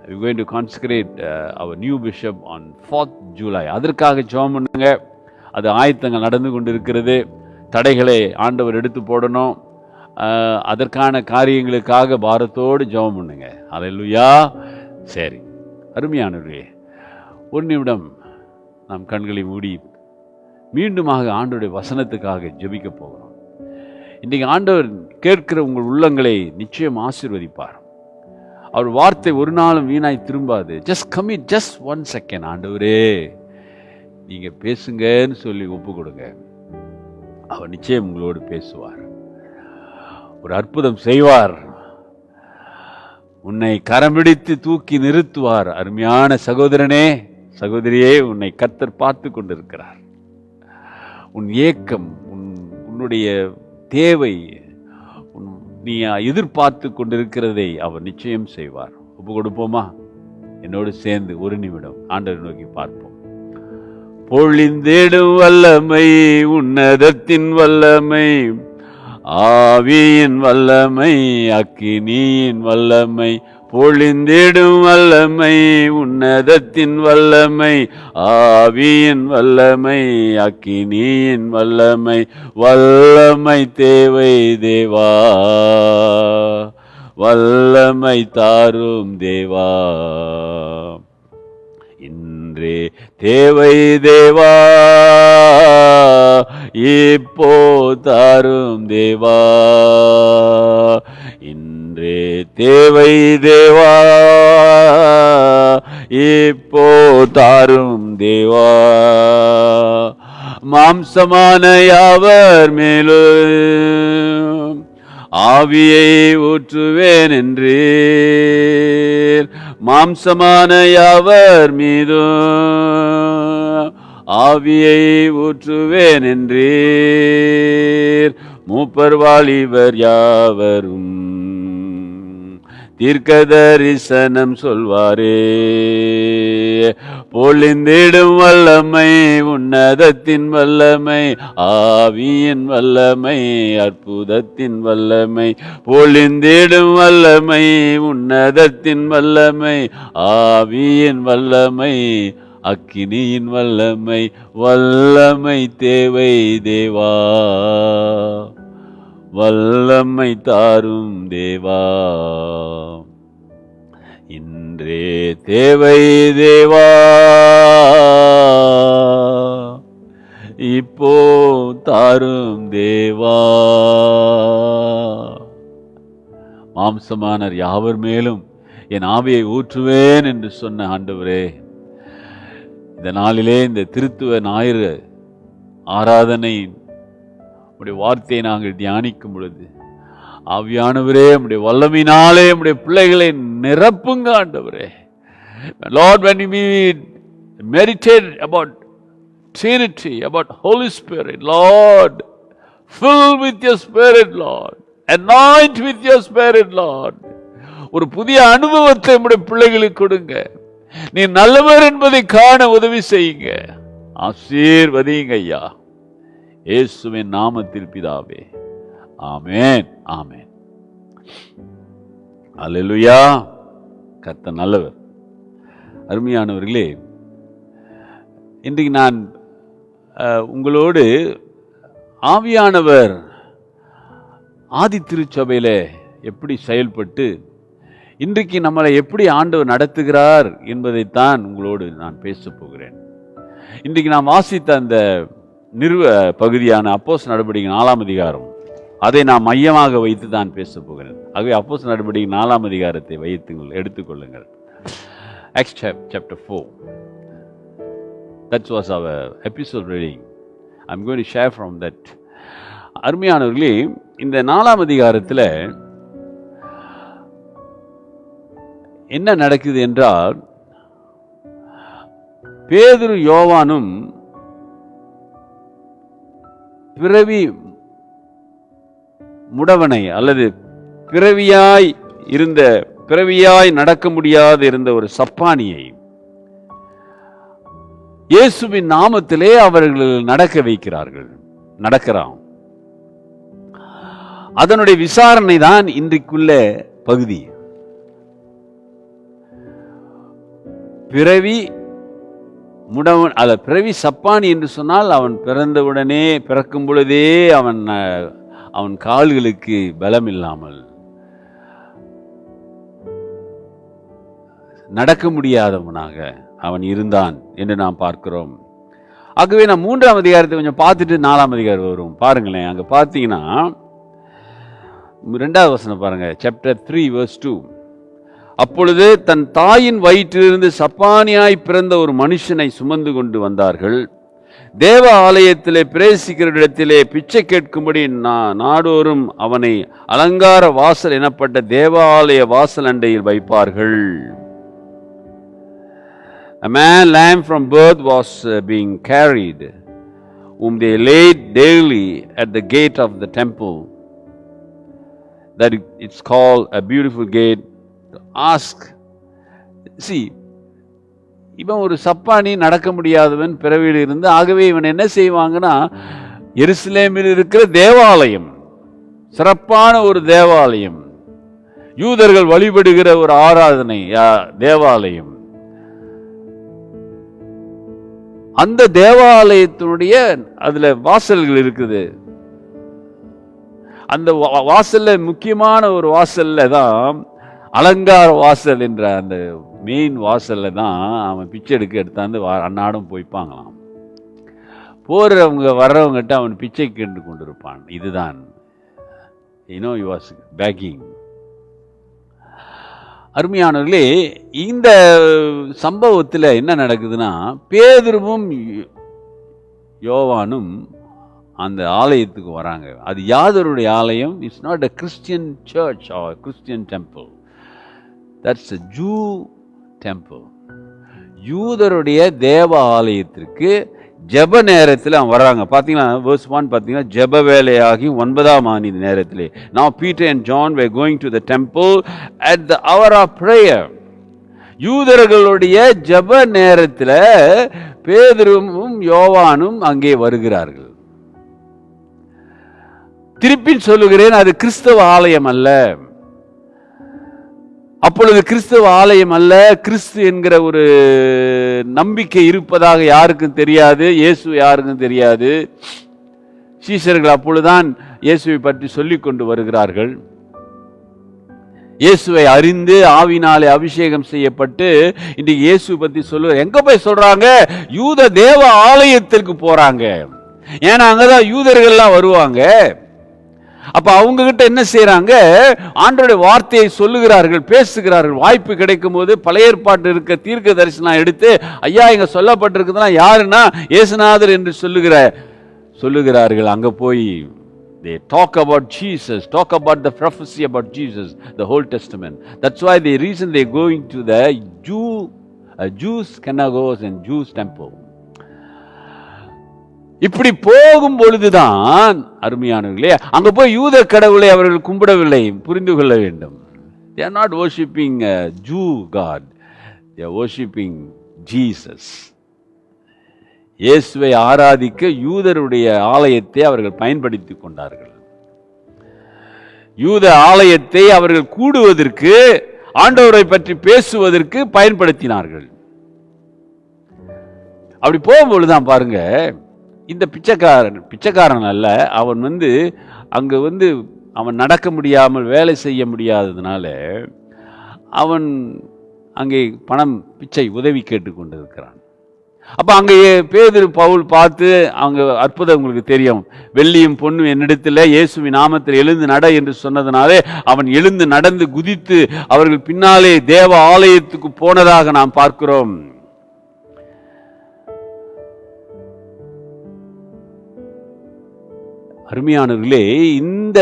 We are going to consecrate our new bishop on 4th July. அதற்காக ஜெபம் பண்ணுங்க. அது ஆயத்தங்கள் நடந்து கொண்டிருக்கிறது. தடைகளை ஆண்டவர் எடுத்து போடணும். அதற்கான காரியங்களுக்காக பாரத்தோடு ஜெபம் பண்ணுங்க. அல்லேலூயா. சரி, அருமையானவர்களே, ஒரு நிமிடம் நாம் கண்களை மூடி மீண்டுமாக ஆண்டவருடைய வசனத்துக்காக ஜெபிக்க போகிறோம். இன்றைக்கு ஆண்டவர் கேட்கிற உங்கள் உள்ளங்களை நிச்சயம் ஆசீர்வதிப்பார். அவர் வார்த்தை ஒரு நாளும் வீணாய் திரும்பாது. Just commit, just 1 second. ஆண்டவரே நீங்க பேசுங்கன்னு சொல்லி ஒப்பு கொடுங்க. அவர் நிச்சயம் உங்களோடு பேசுவார், ஒரு அற்புதம் செய்வார், உன்னை கரம் பிடித்து தூக்கி நிறுத்துவார். அருமையான சகோதரனே, சகோதரியே, உன்னை கர்த்தர் பார்த்து கொண்டிருக்கிறார். உன் ஏக்கம், உன்னுடைய தேவை, நீ எதிர்பார்த்து கொண்டிருக்கிறதை அவர் நிச்சயம் செய்வார். ஒப்பு கொடுப்போமா? என்னோடு சேர்ந்து ஒரு நிமிடம் ஆண்டவரை நோக்கி பார்ப்போம். பொழிந்திடும் வல்லமை, உன்னதத்தின் வல்லமை, ஆவியின் வல்லமை, அக்கினியின் வல்லமை, பொழிந்திடும் வல்லமை, உன்னதத்தின் வல்லமை, ஆவியின் வல்லமை, அக்கினியின் வல்லமை, வல்லமை தேவை தேவா, வல்லமை தாரும் தேவா, இன்றே தேவை தேவா, இப்போ தாரும் தேவா, இன்றே தேவை தேவா, இப்போ தாரும் தேவா, மாம்சமான யாவர் மேலும் ஆவியை ஊற்றுவேன் என்றீர், மாம்சமான யாவர் மீதும் ஆவியை ஊற்றுவேன் என்றீர், மூப்பர் வாலிபர் யாவரும் தீர்க்க தரிசனம் சொல்வாரே, பொழிந்திடும் வல்லமை, உன்னதத்தின் வல்லமை, ஆவியின் வல்லமை, அற்புதத்தின் வல்லமை, பொழிந்திடும் வல்லமை, உன்னதத்தின் வல்லமை, ஆவியின் வல்லமை, அக்கினியின் வல்லமை, வல்லமை தேவை தேவா, வல்லமை தாரும் தேவா, இன்றே தேவை தேவா, இப்போ தாரும் தேவா. மாம்சமானர் யாவர் மேலும் என் ஆவியை ஊற்றுவேன் என்று சொன்ன ஆண்டவரே, இந்த நாளிலே இந்த திருத்துவ ஞாயிறு ஆராதனை உடைய வார்த்தையை நாங்கள் தியானிக்கும் பொழுது, ஆவியானவரே உம்முடைய வல்லமையினாலே உம்முடைய பிள்ளைகளை நிரப்புங்க ஆண்டவரே. Lord, when we meditate about Trinity, about Holy Spirit, Lord, fill with your Spirit, Lord, anoint with your Spirit, Lord. ஒரு புதிய அனுபவத்தை உம்முடைய பிள்ளைகளுக்கு கொடுங்க. நீ நல்லவர் என்பதை காண உதவி செய்யுங்க. ஆசீர்வதிங்க ஐயா, இயேசுவின் நாமத்தில் பிதாவே, ஆமென், ஆமென். அல்லேலூயா. கர்த்தர் நல்லவர். அருமையானவர்களே, இன்றைக்கு நான் உங்களோடு ஆவியானவர் ஆதி திருச்சபையில எப்படி செயல்பட்டு இன்றைக்கு நம்மளை எப்படி ஆண்டவர் நடத்துகிறார் என்பதைத்தான் உங்களோடு நான் பேசப் போகிறேன். இன்றைக்கு நான் வாசித்த அந்த நிறுவ பகுதியான அப்போஸ்தலர் நடபடிக்கை 4ஆம் அதிகாரம், அதை நான் மையமாக வைத்து தான் பேசப் போகிறேன். ஆகவே அப்போஸ்தலர் நடபடிக்கை 4ஆம் அதிகாரத்தை எடுத்துக்கொள்ளுங்கள். Acts chapter 4. That was our episode reading. I'm going to share from that. அருமையானவர்களே, இந்த 4ஆம் அதிகாரத்தில் என்ன நடக்குது என்றால், பேதுரு யோவானும் பிறவி முடவனை அல்லது பிறவியாய் நடக்க முடியாது இருந்த ஒரு சப்பானியை இயேசுவின் நாமத்திலே அவர்கள் நடக்க வைக்கிறார்கள். நடக்கிறான். அதனுடைய விசாரணை தான் இன்றைக்குள்ள பகுதி. பிறவி முடவன் அல்ல பிறவி சப்பானி என்று சொன்னால் அவன் பிறந்தவுடனே பிறக்கும் பொழுதே அவன் கால்களுக்கு பலம் இல்லாமல் நடக்க முடியாதவனாக அவன் இருந்தான் என்று நாம் பார்க்கிறோம். ஆகவே நான் 3ஆம் அதிகாரத்தை கொஞ்சம் பார்த்துட்டு 4ஆம் அதிகாரம் வரும். பாருங்களேன், அங்க பார்த்தீங்கன்னா 2வது வசனம் பாருங்க, சாப்டர் 3 verse 2. அப்பொழுது தன் தாயின் வயிற்றிலிருந்து சப்பானியாய் பிறந்த ஒரு மனுஷனை சுமந்து கொண்டு வந்தார்கள். தேவ ஆலயத்திலே பிரவேசிக்கிற இடத்திலே பிச்சை கேட்கும்படி நாடோறும் அவனை அலங்கார வாசல் எனப்பட்ட தேவாலய வாசல் அண்டையில் வைப்பார்கள். A man lame from birth was being carried, whom they laid daily at the gate of the temple. That it's called a beautiful gate. To ask, see, இவன் ஒரு சப்பானி, நடக்க முடியாதவன், பிறவியில் இருந்து. ஆகவே இவன் என்ன செய்வாங்கன்னா, எருசலேமில் இருக்கிற தேவாலயம், சிறப்பான ஒரு தேவாலயம், யூதர்கள் வழிபடுகிற ஒரு ஆராதனை தேவாலயம், அந்த தேவாலயத்தினுடைய அதுல வாசல்கள் இருக்குது. அந்த வாசல்ல முக்கியமான ஒரு வாசல்ல தான் அலங்கார வாசல் என்ற அந்த மெயின் வாசல்ல தான் அவன் பிச்சை எடுத்தாந்து அன்னாடும் போய்ப்பாங்களாம். போறவங்க வர்றவங்ககிட்ட அவன் பிச்சை கேட்டு கொண்டிருப்பான். இதுதான் he was begging. அருமையானவர்களே, இந்த சம்பவத்தில் என்ன நடக்குதுன்னா, பேதுருவும் யோவானும் அந்த ஆலயத்துக்கு வராங்க. அது யாதருடைய ஆலயம்? It's not a Christian church or a Christian temple. That's a Jew temple. யூதருடைய தேவ ஆலயத்திற்கு ஜெப நேரத்தில் அவன் வர்றாங்க. பார்த்தீங்கன்னா verse 1 பார்த்தீங்கன்னா, ஜெப வேலையாகி 9ஆம் மணி நேரத்திலே. Now Peter and John were going to the temple at the hour of prayer. யூதர்களுடைய ஜெப நேரத்தில் பேதுருவும் யோவானும் அங்கே வருகிறார்கள். திருப்பி சொல்லுகிறேன், அது கிறிஸ்தவ ஆலயம் அல்ல. அப்பொழுது கிறிஸ்தவ ஆலயம் அல்ல, கிறிஸ்து என்கிற ஒரு நம்பிக்கை இருப்பதாக யாருக்கும் தெரியாது, இயேசு யாருக்கும் தெரியாது. சீஷர்கள் அப்பொழுதுதான் இயேசுவை பற்றி சொல்லிக் கொண்டு வருகிறார்கள். இயேசுவை அறிந்து ஆவினாலே அபிஷேகம் செய்யப்பட்டு இன்றைக்கு இயேசு பற்றி சொல்லுவார். எங்க போய் சொல்றாங்க? யூத தேவ ஆலயத்திற்கு போறாங்க. ஏன்னா அங்கதான் யூதர்கள்லாம் வருவாங்க. அப்ப அவங்க கிட்ட என்ன செய்யறாங்க? ஆண்டவருடைய வார்த்தையை சொல்லுகிறார்கள், பேசுகிறார்கள். வாய்ப்பு கிடைக்கும் போது பழைய ஏற்பாட்டு இருக்க தீர்க்க தரிசனம் எடுத்து, ஐயா இங்க சொல்லப்பட்டிருக்குதுன்னா யாருன்னா இயேசுநாதர் என்று சொல்லுகிறார்கள். அங்க போய் they talk about Jesus, talk about the prophecy about Jesus, the Old Testament. That's why the reason they going to the Jews synagogues and Jews temple. இப்படி போகும் பொழுதுதான் அருமையானவர்களே, அங்க போய் யூத கடவுளை அவர்கள் கும்பிடவில்லை, புரிந்து கொள்ள வேண்டும். They are not worshipping a Jew God, they are worshipping Jesus. இயேசுவை ஆராதிக்க யூதருடைய ஆலயத்தை அவர்கள் பயன்படுத்தி கொண்டார்கள். யூத ஆலயத்தை அவர்கள் கூடுவதற்கு, ஆண்டவரை பற்றி பேசுவதற்கு பயன்படுத்தினார்கள். அப்படி போகும்பொழுதுதான் பாருங்க, இந்த பிச்சைக்காரன் அல்ல, அவன் அங்க அவன் நடக்க முடியாமல் வேலை செய்ய முடியாததுனால அவன் அங்கே பணம் பிச்சை உதவி கேட்டு கொண்டிருக்கிறான். அப்ப அங்கே பேதுரு பவுல் பார்த்து, அவங்க அற்புதம் உங்களுக்கு தெரியும், வெள்ளியும் பொண்ணும் என்னிடத்தில் இயேசுவின் நாமத்தில் எழுந்து நட என்று சொன்னதுனாலே அவன் எழுந்து நடந்து குதித்து அவர்கள் பின்னாலே தேவ ஆலயத்துக்கு போனதாக நாம் பார்க்கிறோம். அருமையானவர்களே, இந்த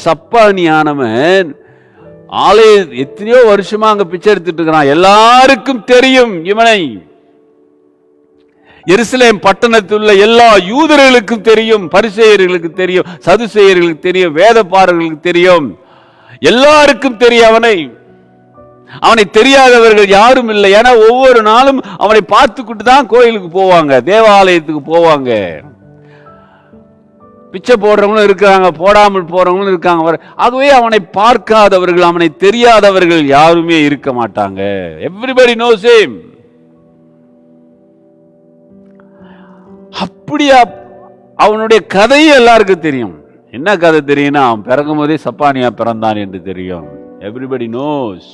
சப்பானியானவன் ஆலய எத்தனையோ வருஷமா அங்க பிச்சை எடுத்துட்டு இருக்கிறான். எல்லாருக்கும் தெரியும் இவனை. எருசலேம் பட்டணத்தில் உள்ள எல்லா யூதர்களுக்கும் தெரியும், பரிசேயர்களுக்கு தெரியும், சதுசேயர்களுக்கு தெரியும், வேதபாரர்களுக்கு தெரியும், எல்லாருக்கும் தெரியும் அவனை தெரியாதவர்கள் யாரும் இல்லை. ஏன்னா ஒவ்வொரு நாளும் அவனை பார்த்துக்கிட்டு தான் கோயிலுக்கு போவாங்க, தேவாலயத்துக்கு போவாங்க. பிச்சை போடுறவங்களும் இருக்கிறாங்க, போடாமல் போறவங்களும் இருக்காங்க. ஆகவே அவனை பார்க்காதவர்கள், அவனை தெரியாதவர்கள் யாருமே இருக்க மாட்டாங்க. Everybody knows him. அப்படியா? அவனுடைய கதையும் எல்லாருக்கும் தெரியும். என்ன கதை தெரியும்னா, அவன் பிறக்கும் போதே சப்பானியா பிறந்தான் என்று தெரியும். Everybody knows.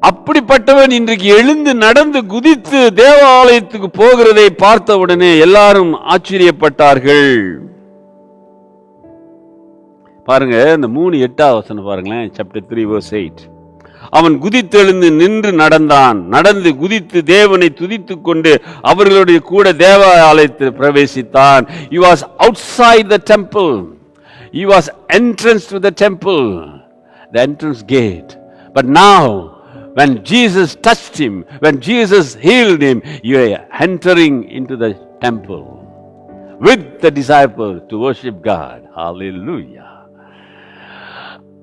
அப்படிப்பட்டவன் இன்றைக்கு எழுந்து நடந்து குதித்து தேவாலயத்துக்கு போகிறதை பார்த்த உடனே எல்லாரும் ஆச்சரியப்பட்டார்கள். பாருங்க, இந்த 3:8 வசனம் பாருங்களேன். Chapter 3 verse 8. அவன் குதித்தெழுந்து நின்று நடந்தான். நடந்து குதித்து தேவனை துதித்துக் கொண்டு அவர்களுடைய கூட தேவாலயத்தில் பிரவேசித்தான். He was outside the temple. He was entrance to the temple, the entrance gate. But now, when Jesus touched him, when Jesus healed him, he was entering into the temple with the disciples to worship God. Hallelujah.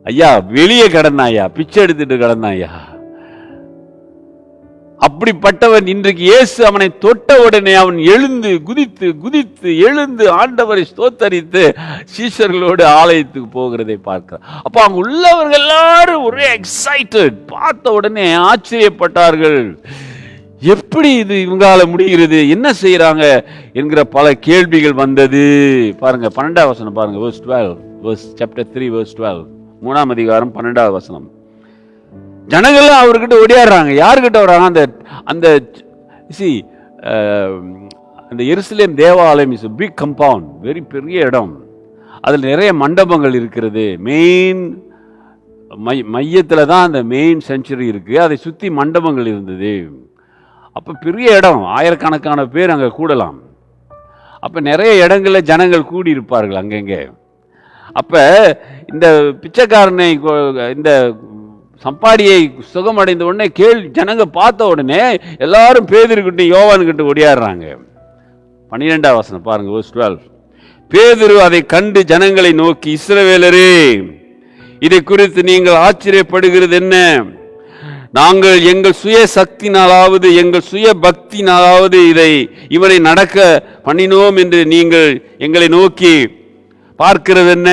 ஐயா, வெளியே கடந்தாயா, பிச்சை எடுத்துட்டு கடந்தாயா. அப்படிப்பட்டவன் இன்றைக்கு இயேசு அவனை தொட்ட உடனே அவன் எழுந்து குதித்து குதித்து எழுந்து ஆண்டவரை ஸ்தோத்தரித்து சீஷர்களோடு ஆலயத்துக்கு போகிறதை பார்க்கிறார். அப்ப அங்க உள்ளவர்கள் எல்லாரும் ஒரே எக்ஸைட்டட். பார்த்த உடனே ஆச்சரியப்பட்டார்கள். எப்படி இது இவங்களால முடிகிறது, என்ன செய்யறாங்க என்கிற பல கேள்விகள் வந்தது. பாருங்க 12வது வசனம் பாருங்க. verse 12, chapter 3 verse 12, 3ஆம் அதிகாரம் 12வது வசனம். ஜனங்கள்லாம் அவர்கிட்ட ஓடியாடுறாங்க. யாருக்கிட்ட வர்றாங்க? அந்த அந்த எருசலேம் தேவாலயம் இஸ் பிக் கம்பவுண்ட், வெரி பெரிய இடம். அதில் நிறைய மண்டபங்கள் இருக்கிறது. மெயின் மையத்தில் தான் அந்த மெயின் சென்ச்சுரி இருக்கு. அதை சுற்றி மண்டபங்கள் இருந்தது. அப்போ பெரிய இடம், ஆயிரக்கணக்கான பேர் அங்கே கூடலாம். அப்போ நிறைய இடங்களில் ஜனங்கள் கூடி இருப்பார்கள் அங்கங்கே. அப்போ இந்த பிச்சைக்காரனை, இந்த சம்பாடியை சுகமடைந்த உடனே ஜனங்க பார்த்த உடனே எல்லாரும் பேதுருக்கிட்ட யோவான்கிட்ட ஓடியாடுறாங்க. 12வது வசனம் பாருங்க, verse 12. பேதுரு அதை கண்டு ஜனங்களை நோக்கி, இஸ்ரவேலரே, இதை குறித்து நீங்கள் ஆச்சரியப்படுகிறது என்ன? நாங்கள் எங்கள் சுய சக்தினாலாவது எங்கள் சுய பக்தினாலாவது இவனை நடக்க பண்ணினோம் என்று நீங்கள் எங்களை நோக்கி பார்க்கிறது என்ன?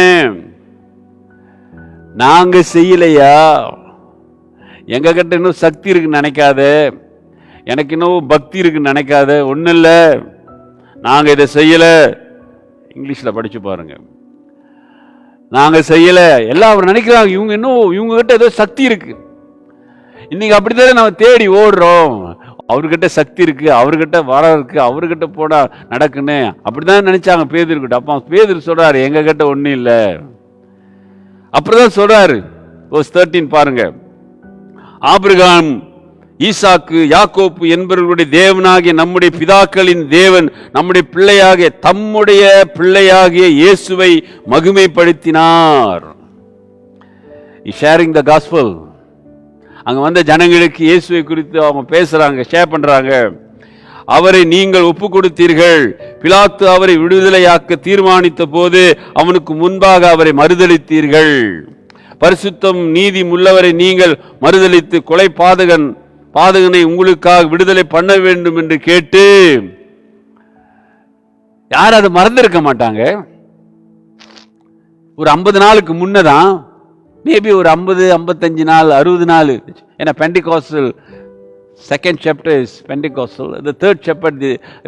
நாங்க செய்யலையா? எங்க கிட்ட இன்னும் சக்தி இருக்குன்னு நினைக்காத, எனக்கு இன்னும் பக்தி இருக்குன்னு நினைக்காத. ஒன்றும் இல்லை, நாங்க இதை செய்யல. இங்கிலீஷ்ல படிச்சு பாருங்க. நாங்க செய்யல. எல்லாம் அவர் நினைக்கிறாங்க இவங்க கிட்ட ஏதோ சக்தி இருக்கு. இன்னைக்கு அப்படித்தானே நம்ம தேடி ஓடுறோம். அவர்கிட்ட சக்தி இருக்கு, அவர்கிட்ட வரம் இருக்கு, அவர்கிட்ட போனா நடக்குன்னு அப்படிதான் நினைச்சாங்க பேதுருக்கிட்ட. அப்ப பேதுரு சொல்றாரு, எங்க கிட்ட ஒண்ணும் இல்லை. அப்படிதான் சொல்றாரு. verse 13 பாருங்க. ஆபிரகாம், ஈசாக்கு, யாக்கோப்பு என்பவர்களுடைய தேவனாகிய நம்முடைய பிதாக்களின் தேவன் நம்முடைய பிள்ளையாகிய தம்முடைய பிள்ளையாகிய இயேசுவை மகிமைப்படுத்தினார். Sharing the gospel. அங்க வந்த ஜனங்களுக்கு இயேசுவை குறித்து அவங்க பேசுறாங்க, ஷேர் பண்றாங்க. அவரை நீங்கள் ஒப்பு கொடுத்தீர்கள். பிலாத்து அவரை விடுதலையாக்க தீர்மானித்த போது அவனுக்கு முன்பாக அவரை மறுதலித்தீர்கள். பரிசுத்தம் நீதி உள்ளவரை நீங்கள் மறுதலித்து கொலை பாதகனை உங்களுக்காக விடுதலை பண்ண வேண்டும் என்று கேட்டு, யாரும் அதை மறந்திருக்க மாட்டாங்க. ஒரு 50 நாளுக்கு முன்னதான், மேபி ஒரு 50, 55 நாள், 60 நாள். ஏன்னா Pentecostal second chapter is Pentecostal, the third chapter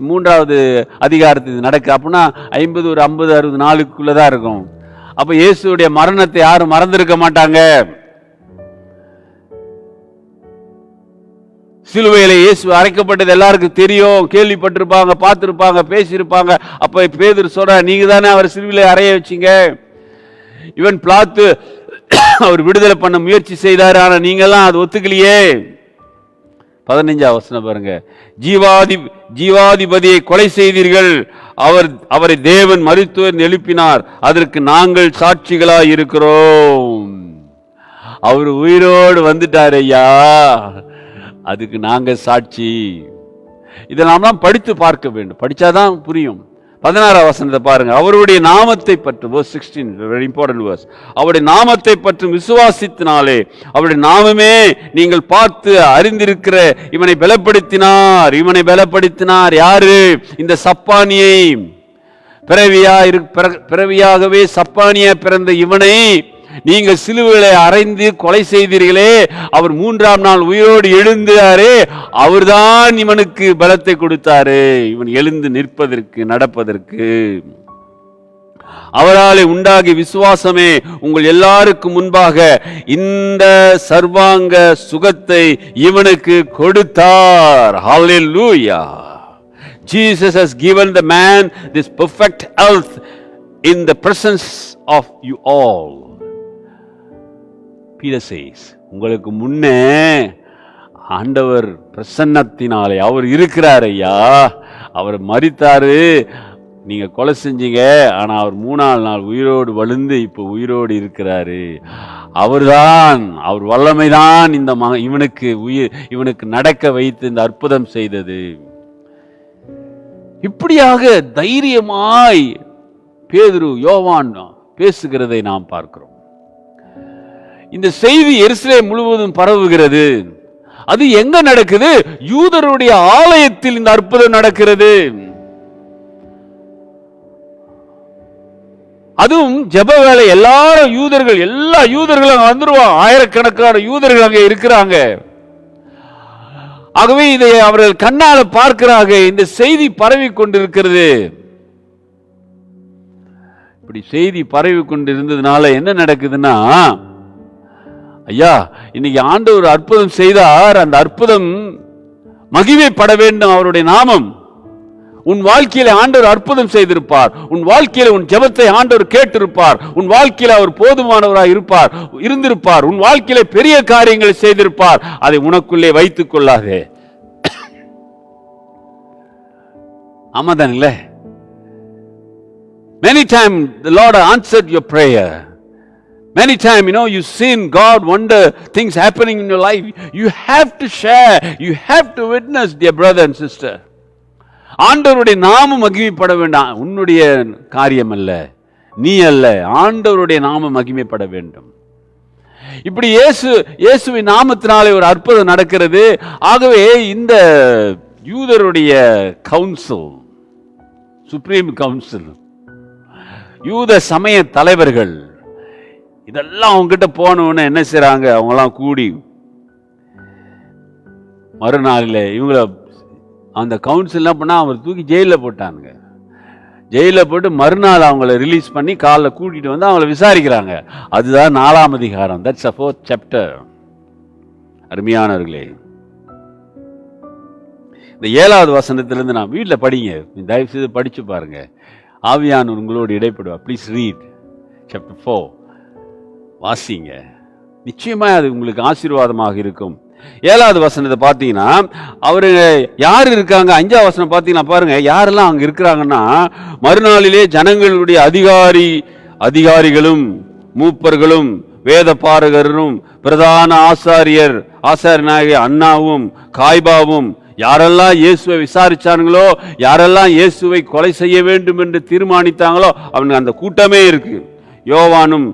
3வது அதிகாரத்தில் நடக்கு. அப்படின்னா 50, ஒரு 50, 60 நாளுக்குள்ளதான் இருக்கும். அப்ப இயேசுடைய மரணத்தை யாரும் மறந்திருக்க மாட்டாங்க. சிலுவையில இயேசு அறைக்கப்பட்டது எல்லாருக்கும் தெரியும், கேள்விப்பட்டிருப்பாங்க, பார்த்திருப்பாங்க, பேசியிருப்பாங்க. அப்ப பேதுரு சொல்ற, நீங்க தானே அவர் சிலுவையில அறைய வச்சீங்க. இவன் பிலாத்து அவர் விடுதலை பண்ண முயற்சி செய்தார், ஆனா நீங்க எல்லாம் அது ஒத்துக்கலையே. 15வது வசனம் பாருங்க. ஜீவாதிபதியை கொலை செய்தீர்கள், அவரை தேவன் மரித்தோர் எழுப்பினார், அதற்கு நாங்கள் சாட்சிகளாய் இருக்கிறோம். அவர் உயிரோடு வந்துட்டார் ஐயா, அதுக்கு நாங்க சாட்சி. இதை நாம் தான் படித்து பார்க்க வேண்டும், படிச்சாதான் புரியும். 16வது வசனத்தை பாருங்க. அவருடைய நாமத்தை பற்றி, verse 16, very important verse. அவருடைய நாமத்தை பற்றி விசுவாசித்தினாலே, அவருடைய நாமமே நீங்கள் பார்த்து அறிந்திருக்கிற இவனை பலப்படுத்தினார். யாரு? இந்த சப்பானியை, பிறவியாகவே சப்பானியா பிறந்த இவனை நீங்கள் சிலுவைகளை அறைந்து கொலை செய்தீர்களே, அவர் 3ஆம் நாள் உயிரோடு எழுந்தாரே, அவர்தான் இவனுக்கு பலத்தை கொடுத்தாரு, இவன் எழுந்து நிற்பதற்கு, நடப்பதற்கு. அவராலே உண்டாகிய விசுவாசமே உங்கள் எல்லாருக்கும் முன்பாக இந்த சர்வாங்க சுகத்தை இவனுக்கு கொடுத்தார். ஹல்லேலூயா. Jesus has given the man this perfect health in the presence of you all. Peter says, உங்களுக்கு முன்னே ஆண்டவர் பிரசன்னத்தினாலே அவர் இருக்கிறார் ஐயா, அவர் மரித்தாரு, நீங்க கொலை செஞ்சீங்க, ஆனா அவர் 3ஆம் நாள் உயிரோடு வழுந்து இப்ப உயிரோடு இருக்கிறாரு. அவர்தான், அவர் வல்லமைதான் இந்த இவனுக்கு நடக்க வைத்து இந்த அற்புதம் செய்தது. இப்படியாக தைரியமாய் பேதுரு, யோவான் பேசுகிறதை நாம் பார்க்கிறோம். இந்த செய்தி எருசலேம் முழுவதும் பரவுகிறது. அது எங்க நடக்குது? யூதருடைய ஆலயத்தில் இந்த அற்புதம் நடக்கிறது. அதுவும் ஜெப வேலை, எல்லாரும் யூதர்கள், எல்லா யூதர்களும் வந்துருவாங்க, ஆயிரக்கணக்கான யூதர்கள் அங்கே இருக்கிறாங்க. ஆகவே இதை அவர்கள் கண்ணால பார்க்கிறாங்க. இந்த செய்தி பரவி கொண்டிருக்கிறது. இப்படி செய்தி பரவி கொண்டிருந்ததுனால என்ன நடக்குதுன்னா, ஐயா இன்னைக்கு ஆண்டவர் அற்புதம் செய்தார், அந்த அற்புதம் மகிமைப்பட வேண்டும் அவருடைய நாமம். உன் வாழ்க்கையில ஆண்டவர் அற்புதம் செய்திருப்பார், உன் வாழ்க்கையில உன் ஜெபத்தை ஆண்டவர் கேட்டிருப்பார், உன் வாழ்க்கையில அவர் போதுமானவராய் இருந்திருப்பார், உன் வாழ்க்கையில பெரிய காரியங்களை செய்திருப்பார். அதை உனக்குள்ளே வைத்துக் கொள்ளாதே. ஆமாதான் இல்ல? Many times the Lord answered your prayer. Many times, you've seen God wonder things happening in your life. You have to share, you have to witness, dear brother and sister. ஆண்டவருடைய நாமம் மகிமைப்பட வேண்டாம். உன்னுடைய காரியம் அல்ல, நீ அல்ல, ஆண்டவருடைய நாமம் மகிமைப்பட வேண்டும். இப்படி இயேசுவின் நாமத்தினாலே ஒரு அற்புதம் நடக்கிறது. ஆகவே இந்த யூதருடைய கவுன்சில், சுப்ரீம் கவுன்சில், யூத சமய தலைவர்கள் இதெல்லாம் அவங்ககிட்ட போனவொன்னு என்ன செய்றாங்க, அவங்கெல்லாம் கூடி மறுநாளில் இவங்கள அந்த கவுன்சில் என்ன பண்ணா, அவர் தூக்கி ஜெயிலில் போட்டானுங்க. ஜெயிலில் போட்டு மறுநாள் அவங்கள ரிலீஸ் பண்ணி காலைல கூட்டிட்டு வந்து அவங்கள விசாரிக்கிறாங்க. அதுதான் 4ஆம் அதிகாரம். That's a 4th chapter. அருமையானவர்களே, இந்த 7வது வசனத்திலிருந்து நான் வீட்டில் படிங்க, தயவு செய்து படிச்சு பாருங்க. ஆவியானவர் உங்களோடு இடைப்படுவா. Please read chapter 4. வாசிங்க, நிச்சயமா அது உங்களுக்கு ஆசீர்வாதமாக இருக்கும். 7வது வசனத்தை பார்த்தீங்கன்னா, அவரு யார் இருக்காங்க? 5ஆம் வசனம் பார்த்தீங்கன்னா பாருங்க, யாரெல்லாம் அங்க இருக்கிறாங்கன்னா, மறுநாளிலே ஜனங்களுடைய அதிகாரிகளும் மூப்பர்களும் வேத பாரகரும் பிரதான ஆசாரியனாகிய அன்னாவும் காய்பாவும், யாரெல்லாம் இயேசுவை விசாரிச்சாங்களோ, யாரெல்லாம் இயேசுவை கொலை செய்ய வேண்டும் என்று தீர்மானித்தாங்களோ அவனுக்கு அந்த கூட்டமே இருக்கு. யோவானும்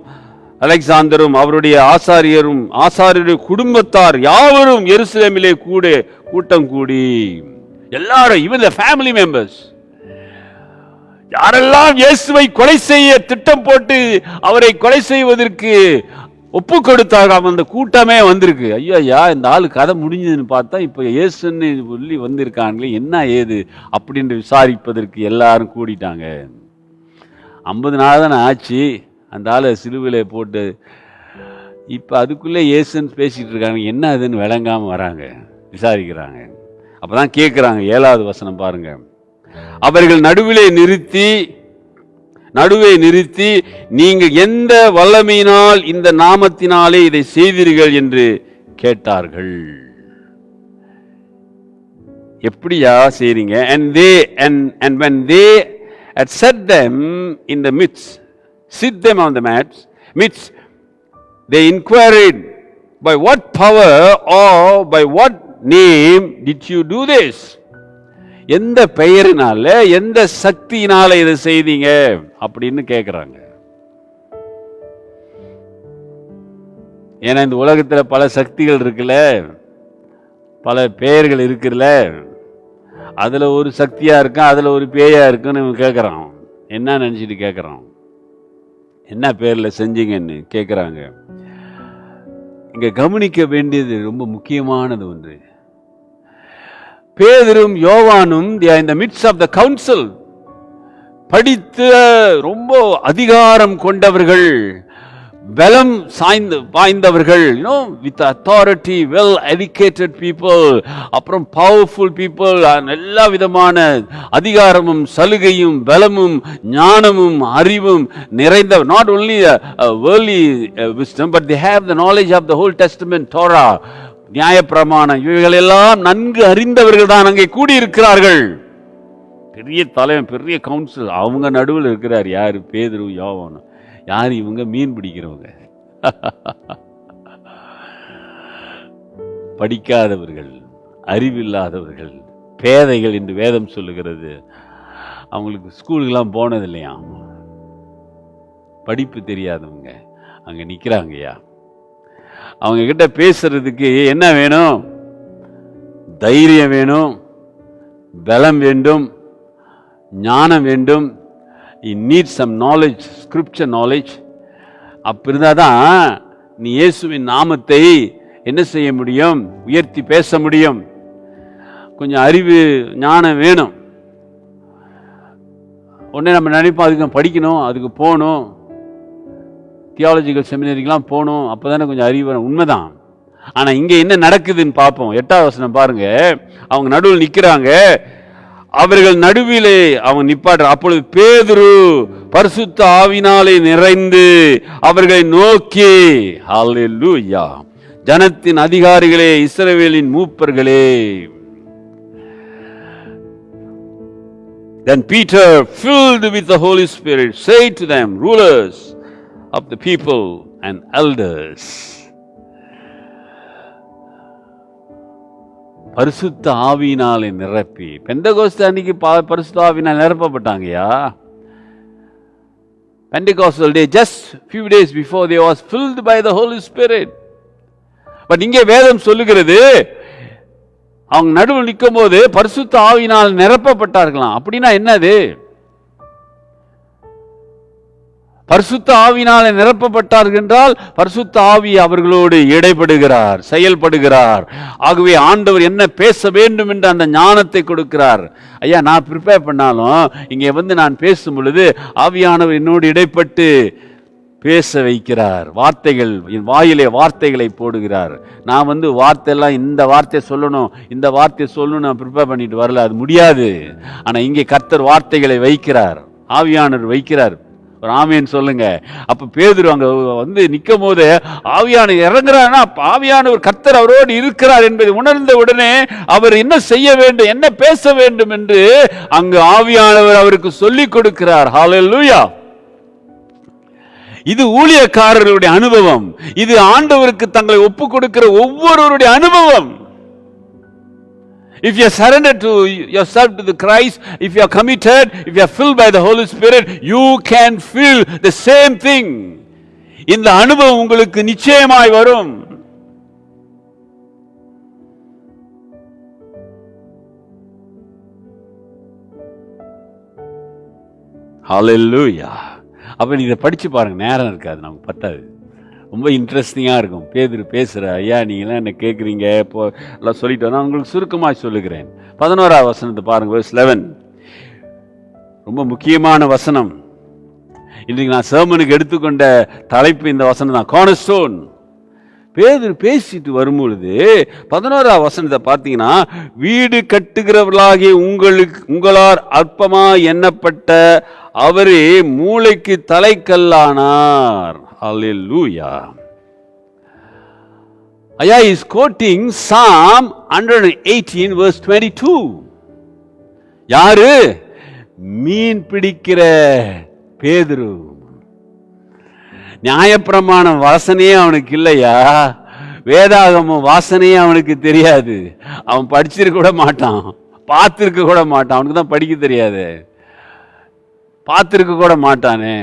அலெக்சாந்தரும் அவருடைய ஆசாரியருடைய குடும்பத்தார் யாவரும் எருசலேமிலே கூட்டம் கூடி, எல்லாரும், even the family members, யாரெல்லாம் இயேசுவை கொலை செய்ய திட்டம் போட்டு அவரை கொலை செய்வதற்கு ஒப்பு கொடுத்தார்கள், அந்த கூட்டமே வந்திருக்கு. ஐயா இந்த ஆளு கதை முடிஞ்சதுன்னு பார்த்தா இப்ப இயேசுன்னு சொல்லி வந்திருக்காங்களே, என்ன ஏது அப்படின்னு விசாரிப்பதற்கு எல்லாரும் கூடிட்டாங்க. 50 நாள் தானே ஆச்சு அந்த ஆளை சிலுவையில போட்டு. இப்ப அதுக்குள்ளே இயேசுன்னு பேசிட்டு இருக்காங்க, என்ன அதுன்னு விளங்காம வராங்க, விசாரிக்கிறாங்க. அப்பதான் கேட்கிறாங்க. 7வது வசனம் பாருங்க. அவர்கள் நடுவே நிறுத்தி நீங்க எந்த வல்லமையினால் இந்த நாமத்தினாலே இதை செய்தீர்கள் என்று கேட்டார்கள். எப்படியா செய்றீங்க? and when they had set them in the midst, sit them on the midst, they inquired, by what power or by what name did you do this? எந்த பெயரினால, எந்த சக்தியினால இதை செய்தீங்க அப்படின்னு கேட்கிறாங்க. ஏன்னா இந்த உலகத்துல பல சக்திகள் இருக்குல்ல, பல பெயர்கள் இருக்குல்ல, அதுல ஒரு சக்தியா இருக்கும், அதுல ஒரு பேயா இருக்குன்னு கேட்கறான். என்ன நினைச்சிட்டு கேட்கறான்? என்ன பேரில் செஞ்சீங்கன்னு கேட்குறாங்க. இங்கே கவனிக்க வேண்டியது ரொம்ப முக்கியமானது ஒன்று. பேதுரும் யோவானும் in the midst of the council, படித்து ரொம்ப அதிகாரம் கொண்டவர்கள், பலம் வாய்ந்தவர்கள், with authority, well educated people, அப்புறம் powerful people, எல்லா விதமான அதிகாரமும் சலுகையும் பலமும் ஞானமும் அறிவும் நிறைந்த, not only worldly wisdom, but they have the knowledge of the whole testament, Torah, நியாயப்பிரமாணம், இவைகளெல்லாம் நன்கு அறிந்தவர்கள் தான் அங்கே கூடியிருக்கிறார்கள். பெரிய தலைவன், பெரிய கவுன்சில், அவங்க நடுவில் இருக்கிறார் யாரு? பேதுரு யோவான். யார் இவங்க? மீன் பிடிக்கிறவங்க, படிக்காதவர்கள், அறிவில்லாதவர்கள், பேதைகள் என்று வேதம் சொல்லுகிறது. அவங்களுக்கு ஸ்கூலுக்கெல்லாம் போனது இல்லையா, படிப்பு தெரியாதவங்க அங்க நிக்கிறாங்கய்யா. அவங்க கிட்ட பேசுறதுக்கு என்ன வேணும்? தைரியம் வேணும், பலம் வேண்டும், ஞானம் வேண்டும். You need some knowledge, scripture knowledge. அப்ப இருந்தாதான் நீ இயேசுவின் நாமத்தை என்ன செய்ய முடியும்? உயர்த்தி பேச முடியும். கொஞ்சம் அறிவு ஞானம் வேணும். உடனே நம்ம நினைப்போம் அதுக்கு படிக்கணும், அதுக்கு போகணும், தியாலஜிக்கல் செமினரிக்கெல்லாம் போகணும், அப்போதானே கொஞ்சம் அறிவு வரும். உண்மைதான். ஆனால் இங்கே என்ன நடக்குதுன்னு பார்ப்போம். 8வது வசனம் பாருங்க. அவங்க நடுவில் நிற்கிறாங்க. அவர்கள் நடுவிலே அவன் நிப்பாடுற. அப்பொழுது பேதுரு பரிசுத்த ஆவினாலே நிறைந்து அவர்களை நோக்கி, ஹல்லேலூயா, ஜனத்தின் அதிகாரிகளே, இஸ்ரவேலின் மூப்பர்களே. Then Peter, filled with the Holy Spirit, said to them, rulers of the people and elders. பரிசுத்த ஆவியினாலே நிரப்பி, பெந்தகோஸ்து அன்னைக்கு பரிசுத்த ஆவியினால் நிரப்பப்பட்டாங்கயா. Pentecostal day, just few days before, they was filled by the Holy Spirit. But இங்கே வேதம் சொல்லுகிறது, அவங்க நடுவில் நிற்கும் போது பரிசுத்த ஆவியினால் நிரப்பப்பட்டார்களாம். அப்படின்னா என்னது? பரிசுத்த ஆவியினாலே நிரப்பப்பட்டார்கள் என்றால் பரிசுத்த ஆவி அவர்களோடு இடைப்படுகிறார், செயல்படுகிறார். ஆகவே ஆண்டவர் என்ன பேச வேண்டும் என்று அந்த ஞானத்தை கொடுக்கிறார். ஐயா, நான் ப்ரிப்பேர் பண்ணாலும் இங்கே நான் பேசும் பொழுது ஆவியானவர் என்னோடு இடைப்பட்டு பேச வைக்கிறார். வார்த்தைகள், என் வாயிலே வார்த்தைகளை போடுகிறார். நான் வார்த்தையெல்லாம் இந்த வார்த்தை சொல்லணும், இந்த வார்த்தை சொல்லணும் நான் ப்ரிப்பேர் பண்ணிட்டு வரல, அது முடியாது. ஆனால் இங்கே கர்த்தர் வார்த்தைகளை வைக்கிறார், ஆவியானவர் வைக்கிறார். ஒரு ஆமேன் சொல்லுங்க. அப்ப பேதுரு அங்க நிற்கும் போது ஆவியானவர் இறங்குறாருன்னா ஆவியானவர் கர்த்தர் அவரோடு இருக்கிறார் என்பதை உணர்ந்த உடனே அவர் என்ன செய்ய வேண்டும், என்ன பேச வேண்டும் என்று அங்கு ஆவியானவர் அவருக்கு சொல்லிக் கொடுக்கிறார். ஹல்லேலூயா. இது ஊழியக்காரர்களுடைய அனுபவம். இது ஆண்டவருக்கு தங்களை ஒப்பு கொடுக்கிற ஒவ்வொருவருடைய அனுபவம். If you are surrendered to yourself to the Christ, if you are committed, if you are filled by the Holy Spirit, you can feel the same thing. இந்த அனுபவம் உங்களுக்கு நிச்சயமாய் வரும். Hallelujah. அப்ப நீங்க படிச்சு பாருங்க, நேரம் இருக்காது, நமக்கு பத்தாது. ரொம்ப இன்ட்ரெஸ்டிங்காக இருக்கும். பேதுரு பேசுகிற, ஐயா நீங்களாம் என்ன கேட்குறீங்க, இப்போ எல்லாம் சொல்லிட்டு நான் உங்களுக்கு சுருக்கமாக சொல்லுகிறேன். 11வது வசனத்தை பாருங்க, verse 11. ரொம்ப முக்கியமான வசனம். இன்றைக்கு நான் sermonக்கு எடுத்துக்கொண்ட தலைப்பு இந்த வசனம் தான், கார்னர்ஸ்டோன். பேதுரு பேசிட்டு வரும்பொழுது 11வது வசனத்தை பார்த்தீங்கன்னா, வீடு கட்டுகிறவர்களாகிய உங்களார் அற்பமா எண்ணப்பட்ட அவரே மூளைக்கு தலைக்கல்லானார். Hallelujah. Aya is quoting Psalm 118 verse 22. யாரு? மீன் பிடிக்கிற பேதுரு. நியாயப்பிரமாண வாசனையே அவனுக்கு இல்லையா, வேதாகம வாசனையே அவனுக்கு தெரியாது. அவன் படிச்சிருக்க கூட மாட்டான், பார்த்திருக்க கூட மாட்டான். அவனுக்கு தான் படிக்க தெரியாது, பார்த்திருக்க கூட மாட்டானே.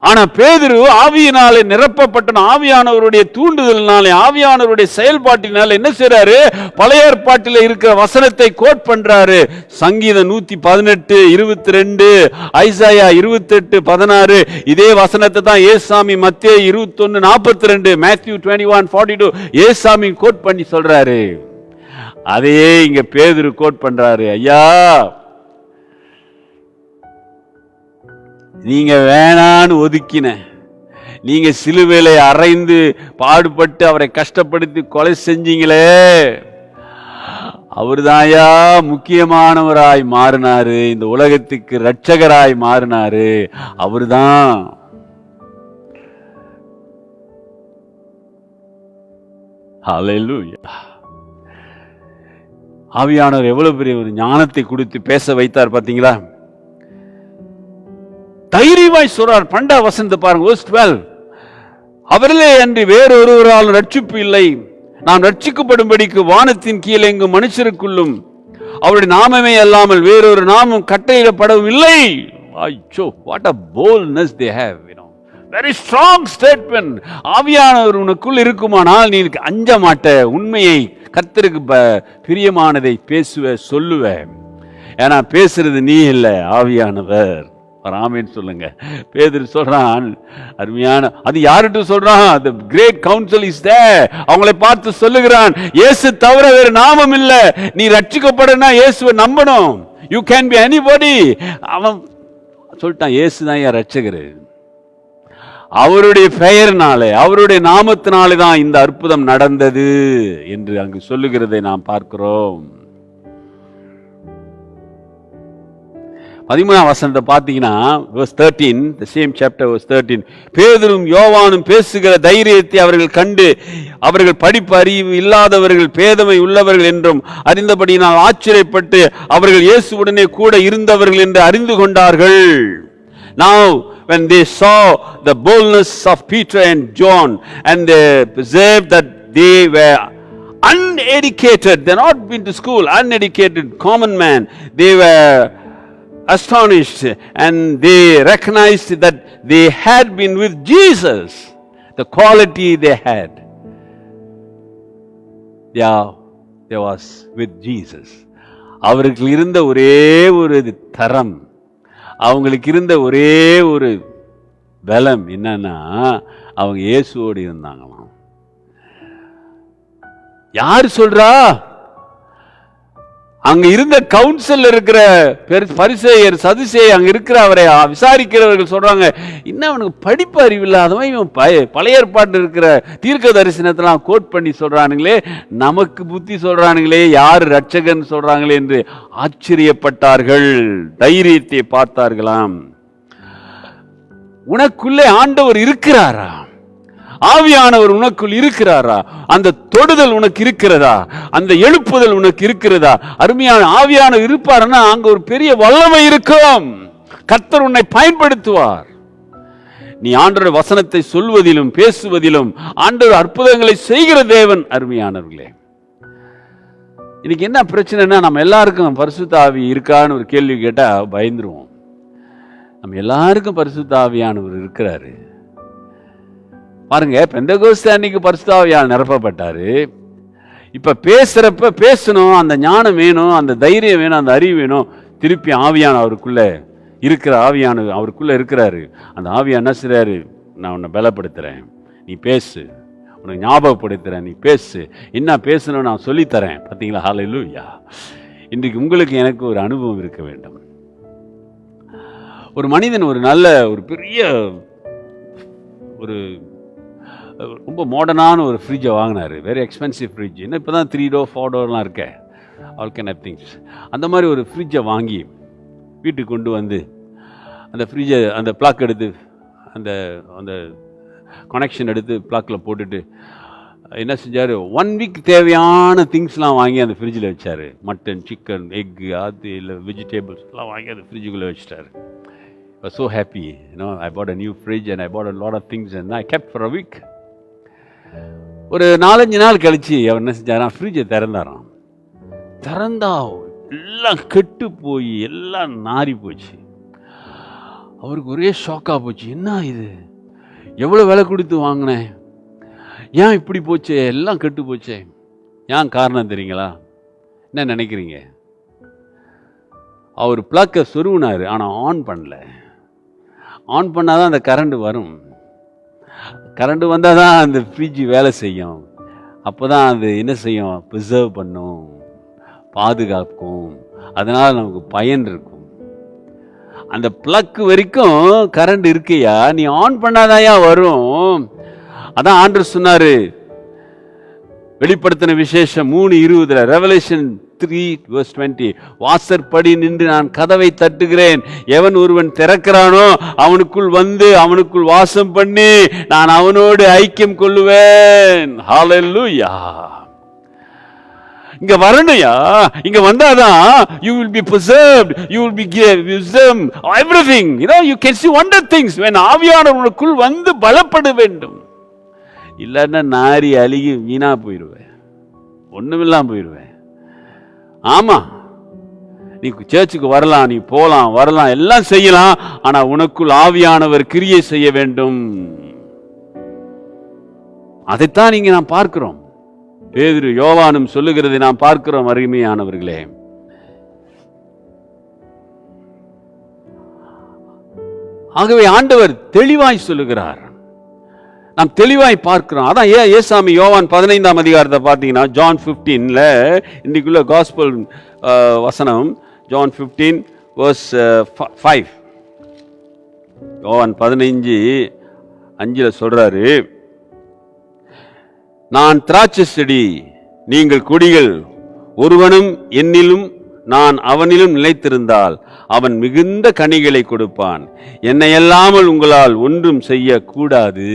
ஆனா பேதுரு ஆவியினாலே நிரப்பப்பட்ட ஆவியானவருடைய தூண்டுதலினாலே ஆவியானவருடைய செயல்பாட்டினால என்ன செய்றாரு? பழைய ஏற்பாட்டில் இருக்கிற வசனத்தை கோட் பண்றாரு. சங்கீதம் 118, 22, ஐசாயா 28, 16 இதே வசனத்தை தான் ஏசாமி மத்தேயு 21, 42, மேத்யூ 21, 42 ஏசாமி கோட் பண்ணி சொல்றாரு. அதையே இங்க பேதுரு கோட் பண்றாரு. ஐயா, நீங்க வேணான்னு ஒதுக்கின, நீங்க சிலுவையில அறைந்து பாடுபட்டு அவரை கஷ்டப்படுத்தி கொலை செஞ்சீங்களே, அவர்தாயா முக்கியமானவராய் மாறினாரு, இந்த உலகத்துக்கு இரட்சகராய் மாறினாரு. அவர்தான். ஹல்லேலூயா. ஆவியானவர் எவ்வளவு பெரிய ஒரு ஞானத்தை கொடுத்து பேச வைத்தார் பாத்தீங்களா? தைரியமாய் சொல்றார். 12 வசனத்தை பாருங்க, verse 12. அவரிலே அன்றி வேறொருவரால் ரட்சிப்பு இல்லை, நாம் ரட்சிக்கப்படும்படிக்கு வானத்தின் கீழே எங்கும் மனுஷருக்குள்ளும் அவருடைய நாமமே அல்லாமல் வேறொரு நாமம் கட்டளையிடப்படவில்லை. ஐயோ, what a boldness they have, you know. Very strong statement. ஆவியானவர் உனக்குள் இருக்குமானால் நீ அஞ்ச மாட்ட, உண்மையை கர்த்தருக்கு பிரியமானதை பேசுவ சொல்லுவ. ஏன்னா பேசுறது நீ இல்லை, ஆவியானவர். ஆமென் சொல்லுங்க. பேதுரு சொல்றான், அருமையான, அது யார்கிட்ட சொல்றான்? the great council is there. அவங்களை பார்த்து சொல்லுகிறான், இயேசு தவிர வேறு நாமம் இல்ல, நீ ரட்சிக்கப்படனா இயேசுவை நம்பணும். you can be anybody. அவன் சொல்லிட்டான், இயேசு தான் என் ரட்சகர். அவருடைய பெயர்னாலே அவருடைய நாமத்தினாலே தான் இந்த அற்புதம் நடந்தது என்று அங்கு சொல்லுகிறதை நாம் பார்க்கிறோம். 13 வசனத்தை பார்த்தீங்கன்னா verse 13, the same chapter verse 13, பேதுரும் யோவானும் பேசுகிற தைரியத்தை அவர்கள் கண்டு அவர்கள் படிப்பு அறிவு இல்லாதவர்கள் பேதமை உள்ளவர்கள் என்றும் அறிந்தபடியினால் ஆச்சரியப்பட்டு அவர்கள் இயேசுவுடனே கூட இருந்தவர்கள் என்று அறிந்து கொண்டார்கள். Now when they saw the boldness of Peter and John and they observed that they were uneducated, they not been to school, uneducated common man, they were astonished and they recognized that they had been with Jesus, the quality they had. Yeah, they was with Jesus. அவருக்கு இருந்த ஒரே ஒரு தரம், அவங்களுக்கு இருந்த ஒரே ஒரு பலம் என்னன்னா, அவங்க இயேசுவோடு இருந்தாங்களாம். யார் சொல்றா? அங்க இருந்த கவுன்சில் இருக்கிற பரிசேயர் சதுசேயர் அங்க இருக்கிற அவரை விசாரிக்கிறவர்கள் சொல்றாங்க, இன்னும் அவனுக்கு படிப்பு அறிவு இல்லாதவன், இவன் பழைய ஏற்பாட்டில் இருக்கிற தீர்க்க தரிசனத்தெல்லாம் கோட் பண்ணி சொல்றானுங்களே, நமக்கு புத்தி சொல்றானுங்களே, யார் ரட்சகன் சொல்றாங்களே என்று ஆச்சரியப்பட்டார்கள். தைரியத்தை பார்த்தார்களாம். உனக்குள்ளே ஆண்டவர் இருக்கிறாரா? ஆவியானவர் உனக்குள் இருக்கிறாரா? அந்த தொடுதல் உனக்கு இருக்கிறதா? அந்த எழுப்புதல் உனக்கு இருக்கிறதா? அருமையான ஆவியானவர் இருப்பாருன்னா அங்க ஒரு பெரிய வல்லமை இருக்கும். கர்த்தர் உன்னை பயன்படுத்துவார். நீ ஆண்டவர் வசனத்தை சொல்வதிலும் பேசுவதிலும் ஆண்டவர் அற்புதங்களை செய்கிற தேவன். அருமையானவர்களே, இன்னைக்கு என்ன பிரச்சனைனா, நம்ம எல்லாருக்கும் பரிசுத்த ஆவி இருக்கான்னு ஒரு கேள்வி கேட்டா பயந்துருவோம். நம்ம எல்லாருக்கும் பரிசுத்த ஆவியானவர் இருக்கிறாரு. பாருங்க, பெந்தெகோஸ்தே அன்னைக்கு பரிசுத்த ஆவியால் நிரப்பப்பட்டாரு. இப்ப பேசுறப்ப பேசணும், அந்த ஞானம் வேணும், அந்த தைரியம் வேணும், அந்த அறிவு வேணும். திருப்பி ஆவியான அவருக்குள்ள இருக்கிற ஆவியான அவருக்குள்ள இருக்கிறாரு. அந்த ஆவியா என்ன செய்றாரு? நான் உன்னை பலப்படுத்துறேன், நீ பேசு, உனக்கு ஞாபகப்படுத்துறேன், நீ பேசு, என்ன பேசணும் நான் சொல்லித்தரேன். பார்த்தீங்களா? ஹல்லேலூயா. இன்றைக்கு உங்களுக்கு எனக்கு ஒரு அனுபவம் இருக்க வேண்டும். ஒரு மனிதன் ஒரு நல்ல ஒரு பெரிய ஒரு ரொம்ப மாடர்னான ஒரு ஃப்ரிட்ஜை வாங்கினார். Very expensive fridge. இன்னும் இப்போ தான் 3 door 4 doorலாம் இருக்க, ஆல் கேன் ஆஃப் திங்ஸ். அந்த மாதிரி ஒரு ஃப்ரிட்ஜை வாங்கி வீட்டுக்கு கொண்டு வந்து அந்த ஃப்ரிட்ஜை அந்த பிளாக் எடுத்து அந்த அந்த கனெக்ஷன் எடுத்து பிளாக்கில் போட்டுட்டு என்ன செஞ்சார்? 1 week தேவையான திங்ஸ்லாம் வாங்கி அந்த ஃப்ரிட்ஜில் வச்சார். மட்டன், சிக்கன், எக்கு, அது இல்லை வெஜிடபிள்ஸ் எல்லாம் வாங்கி அந்த ஃப்ரிட்ஜுக்குள்ளே வச்சுட்டார். I was so happy, you know, I bought a new fridge and I bought a lot of things and I kept for a week. ஒரு 4-5 நாள் கழிச்சு அவர் என்ன செஞ்சாராம்? ஃப்ரிட்ஜை திறந்தாராம். திறந்தா எல்லாம் கெட்டு போய் எல்லாம் நாரி போச்சு. அவருக்கு ஒரே ஷாக்காக போச்சு. என்ன இது, எவ்வளோ விலை கொடுத்து வாங்கினேன், ஏன் இப்படி போச்சே, எல்லாம் கெட்டு போச்சே. ஏன் காரணம் தெரியுங்களா? என்ன நினைக்கிறீங்க? அவர் பிளக்கை சொருவினார், ஆனால் ஆன் பண்ணல. ஆன் பண்ணாதான் அந்த கரண்ட் வரும். கரண்ட் வந்தால் தான் அந்த ஃப்ரிட்ஜ் வேலை செய்யும். அப்போ தான் அது என்ன செய்யும், ப்ரிசர்வ் பண்ணும், பாதுகாக்கும், அதனால் நமக்கு பயன் இருக்கும். அந்த பிளக் வரைக்கும் கரண்ட் இருக்கையா, நீ ஆன் பண்ணாதாயா வரும். அதான் ஆண்டவர் சொன்னாரு வெளிப்படுத்தின விசேஷம் 3:20, ரெவலேஷன் 3:20, வாசற்படி நின்று நான் கதவை தட்டுகிறேன், எவன் ஒருவன் திறக்கிறானோ அவனுக்குள் வந்து அவனுக்குள் வாசம் பண்ணி நான் அவனோடு ஐக்கியம் கொள்ளுவேன். ஹல்லேலூயா. இங்க வரணும்யா, இங்க வந்தாதான் you will be preserved, you will be given wisdom, everything, you can see wonder things when ஆவியானவர் உனக்குள் வந்து பலப்பட வேண்டும். இல்லன்னா நாரி அழுகி வீணா போயிடுவேன், ஒண்ணுமில்லாம போயிடுவேன். ஆமா, நீ சர்ச்சுக்கு வரலாம், நீ போலாம் வரலாம், எல்லாம் செய்யலாம், ஆனா உனக்குள் ஆவியானவர் கிரியை செய்ய வேண்டும். அதைத்தான் நீங்க நாம் பார்க்கிறோம். பேதுரு யோவானும் சொல்லுகிறதை நாம் பார்க்கிறோம். அருமையானவர்களே, ஆகவே ஆண்டவர் தெளிவாய் சொல்லுகிறார், நாம் தெளிவாய் பார்க்கிறோம். அதான் ஏசாமி யோவான் 15ஆம் அதிகாரத்தை பார்த்தீங்கன்னா ஜான் 15ல இன்னைக்குள்ள காஸ்பல் வசனம் ஜான் 15:5. யோவான் 15:5 சொல்றாரு, நான் திராட்சை செடி, நீங்கள் கொடிகள், ஒருவனும் என்னிலும் நான் அவனிலும் நிலைத்திருந்தால் அவன் மிகுந்த கனிகளை கொடுப்பான், என்னை அல்லாமல் உங்களால் ஒன்றும் செய்யக்கூடாது.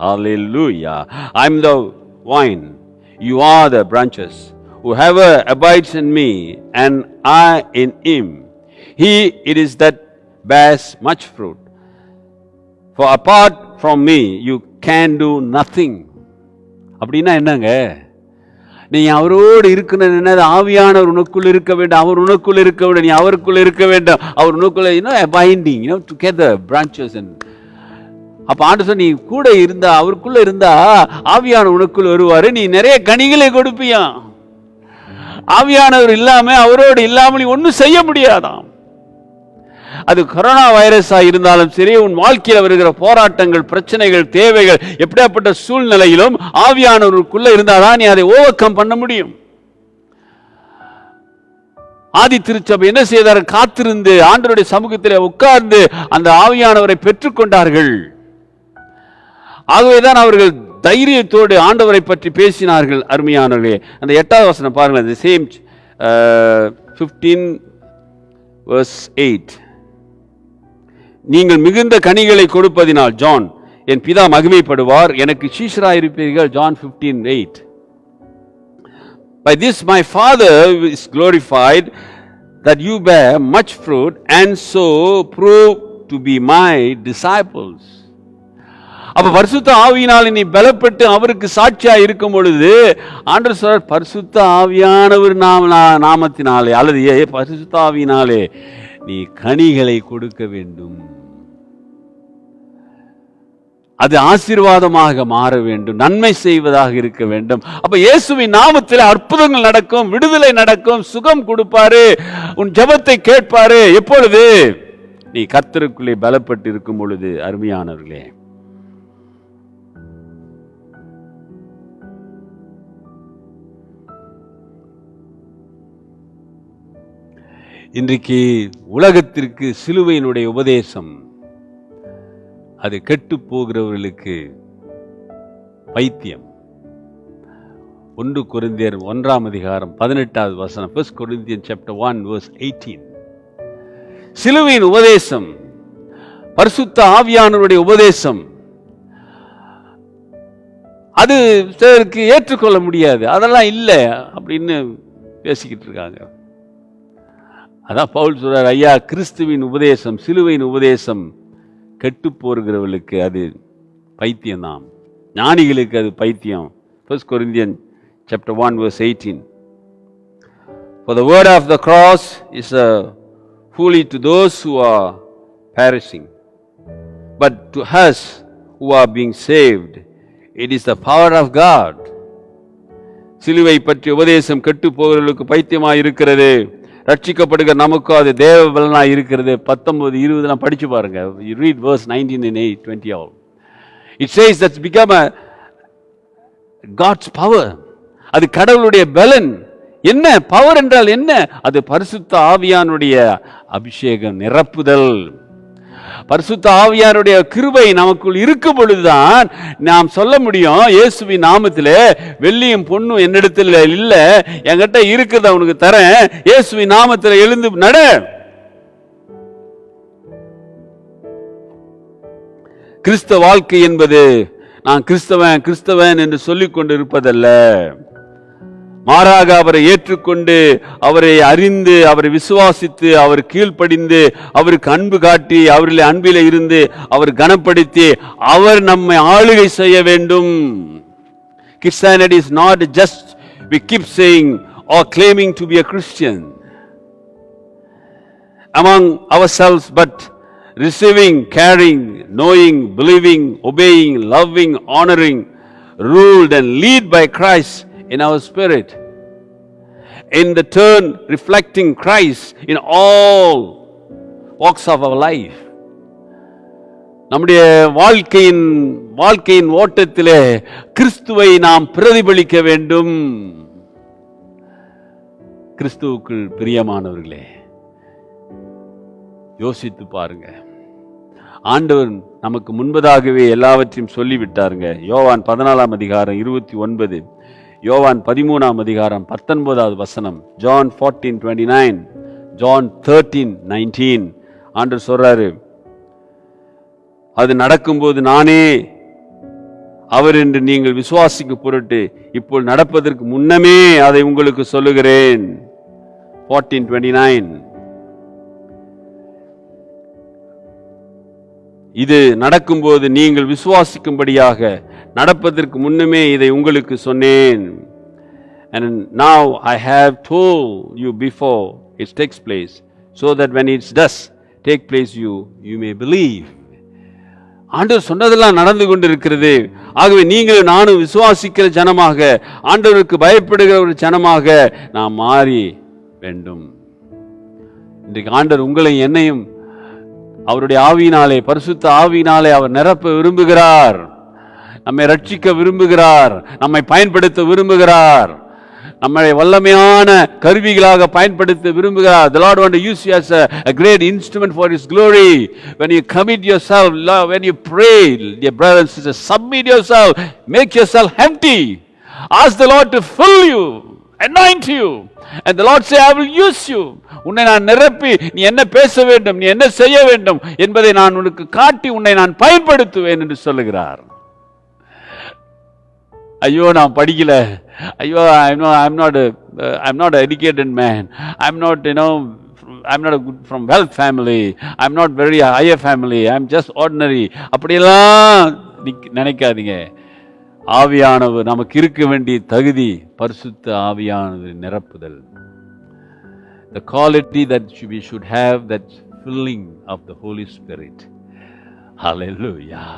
ஹல்லேலூயா. I am the vine, you are the branches. Whoever abides in me and I in him, he it is that bears much fruit. For apart from me you can do nothing. அப்படின்னா என்னங்க, நீ அவரோடு இருக்கணும், ஆவியானவர் உனக்குள் இருக்க வேண்டும், அவர் உனக்குள் இருக்க வேண்டும், நீ அவருக்குள்ள இருக்க வேண்டும், அவர் உனக்குள்ள பைண்டிங் டுகெதர் branches. அப்ப ஆண்டவர் நீ கூட இருந்தா, அவருக்குள்ள இருந்தா ஆவியானவர் உனக்குள் வருவாரு, நீ நிறைய கனிகளை கொடுப்பியா. ஆவியானவர் இல்லாம, அவரோடு இல்லாமல் நீ ஒன்னும் செய்ய முடியாதாம். அது கொரோனா வைரஸா இருந்தாலும் சரி, உன் வாழ்க்கையில் வருகிற போராட்டங்கள், பிரச்சனைகள், தேவைகள், எப்படியாப்பட்ட சூழ்நிலையிலும் ஆவியானவருக்குள்ள இருந்தாதான் நீ அதை ஓவர் கம் பண்ண முடியும். ஆதி திருச்சபை என்ன செய்தார்? காத்திருந்து ஆண்டவருடைய சமூகத்தில் உட்கார்ந்து அந்த ஆவியானவரை பெற்றுக்கொண்டார்கள். ஆகவேதான் அவர்கள் தைரியத்தோடு ஆண்டவரை பற்றி பேசினார்கள். அருமையானவர்களே, அந்த 8வது வசனம் பாருங்கள், the same 15:8. நீங்கள் மிகுந்த கனிகளை கொடுப்பதினால் ஜான் என் பிதா மகிமைப்படுவார், எனக்கு சீஷராயிருப்பீர்கள். John 15:8. By this my Father is glorified, that you bear much fruit and so prove to be my disciples. அப்ப பரிசுத்த ஆவியினாலே நீ பலப்பட்டு அவருக்கு சாட்சியா இருக்கும் பொழுது ஆண்டவர் சொல்றார், பரிசுத்த ஆவியானவர் நாமத்தினாலே அல்லது பரிசுத்த ஆவியினாலே நீ கனிகளை கொடுக்க வேண்டும். அது ஆசீர்வாதமாக மாற வேண்டும், நன்மை செய்வதாக இருக்க வேண்டும். அப்ப இயேசுவின் நாமத்தில் அற்புதங்கள் நடக்கும், விடுதலை நடக்கும், சுகம் கொடுப்பாரு, உன் ஜெபத்தை கேட்பாரு. எப்பொழுது? நீ கர்த்தருக்குள்ளே பலப்பட்டு இருக்கும் பொழுது. அருமையானவர்களே, இன்றைக்கு உலகத்திற்கு சிலுவையினுடைய உபதேசம் அது கெட்டு போகிறவர்களுக்கு பைத்தியம். 1 கொரிந்தியர் 1ஆம் அதிகாரம் 18வது வசனம், 1 Corinthians chapter 1 verse 18. சிலுவையின் உபதேசம், பரிசுத்த ஆவியானவருடைய உபதேசம், அது சிலருக்கு ஏற்றுக்கொள்ள முடியாது. அதெல்லாம் இல்லை அப்படின்னு பேசிக்கிட்டு இருக்காங்க. அதான் பவுல் சொல்றார், ஐயா கிறிஸ்துவின் உபதேசம், சிலுவையின் உபதேசம் கெட்டு போகிறவர்களுக்கு அது பைத்தியம்தான், ஞானிகளுக்கு அது பைத்தியம். 1 Corinthians chapter 1 verse 18. For the word of the cross is a folly to those who are perishing, But to us who are being saved, it is the power of God. சிலுவை பற்றி உபதேசம் கெட்டு போகிறவர்களுக்கு பைத்தியமாய் இருக்கிறது, ரட்சிக்கப்படுகிற நமக்கு அது தேவ பலனாய் இருக்கிறது. 19-20 படிச்சு பாருங்க. You read verse 19 and 20 all. It says that's become a God's power. அது கடவுளுடைய பலன். என்ன பவர் என்றால் என்ன? அது பரிசுத்த ஆவியானுடைய அபிஷேகம், நிரப்புதல். பரிசுத்த ஆவியாருடைய கிருபை நமக்குள் இருக்கும் பொழுதுதான் நாம் சொல்ல முடியும், இயேசுவின் நாமத்திலே வெள்ளியும் பொண்ணும் என்னிடத்தில் இல்ல, என்கிட்ட இருக்கிறத உனக்கு தரேன், இயேசுவின் நாமத்தில் எழுந்து நட. கிறிஸ்தவ வாழ்க்கை என்பது நான் கிறிஸ்தவன் கிறிஸ்தவன் என்று சொல்லிக் கொண்டு இருப்பதல்ல. மாறாக அவரை ஏற்றுக்கொண்டு, அவரை அறிந்து, அவரை விசுவாசித்து, அவர் கீழ்ப்படிந்து, அவருக்கு அன்பு காட்டி, அவரில் அன்பிலே இருந்து, அவர் கனப்படுத்தி, அவர் நம்மை ஆளுகை செய்ய வேண்டும். Christianity is not just we keep saying or claiming to be a Christian among ourselves, but receiving, caring, knowing, believing, obeying, loving, honoring, ruled and lead by Christ in our spirit, in the turn reflecting Christ in all walks of our life. நம்முடைய வாழ்க்கையின் ஓட்டத்திலே கிறிஸ்துவை நாம் பிரதிபலிக்க வேண்டும். கிறிஸ்துவுக்குள் பிரியமானவர்களே, யோசித்து பாருங்க. ஆண்டவர் நமக்கு முன்பதாகவே எல்லாவற்றையும் சொல்லிவிட்டாருங்க. யோவான் 14:29, யோவான் 13:19, John 14:29, John 13:19. ஆண்டவர் சொல்றாரு, அது நடக்கும்போது நானே அவர் என்று நீங்கள் விசுவாசிக்க பொருட்டு இப்போ நடப்பதற்கு முன்னமே அதை உங்களுக்கு சொல்லுகிறேன். 14:29. இது நடக்கும்போது நீங்கள் விசுவாசிக்கும்படியாக நடப்பதற்கு முன்னமே இதை உங்களுக்கு சொன்னேன். And now I have told you before it takes place, so that when it does take place you may believe. ஆண்டவர் சொன்னதெல்லாம் நடந்து கொண்டிருக்கிறது. ஆகவே நீங்களும் நானும் விசுவாசிக்கிற ஜனமாக, ஆண்டவருக்கு பயப்படுகிற ஒரு ஜனமாக நாம் மாறி வேண்டும். இன்றைக்கு ஆண்டவர் உங்களை என்னையும் அவருடைய ஆவியினாலே, பரிசுத்த ஆவியினாலே அவர் நிரப்ப விரும்புகிறார். நம்மை ரட்சிக்க விரும்புகிறார், நம்மை பயன்படுத்த விரும்புகிறார், நம்மை வல்லமையான கருவிகளாக பயன்படுத்த விரும்புகிறார். The Lord want to use you as a great instrument for His glory. When you commit yourself, when you pray, dear brothers and sisters, submit yourself, make yourself empty. Ask the Lord to fill you, anoint you, and the Lord say, I will use you. உன்னை நான் நிரப்பி, நீ என்ன பேச வேண்டும், நீ என்ன செய்ய வேண்டும் என்பதை நான் உனக்கு காட்டி உன்னை நான் பயன்படுத்துவேன் என்று சொல்லுகிறார். ஐயோ நான் படிக்கல, ஐயோ I'm not an educated man, I'm not a good from wealth family, I'm not very higher family, I'm just ordinary. அப்படியெல்லாம் நினைக்காதீங்க. ஆவியானவர் நமக்கு இருக்க வேண்டிய தகுதி பரிசுத்த ஆவியானவர் நிரப்புதல். The quality that we should have, that filling of the Holy Spirit. Hallelujah.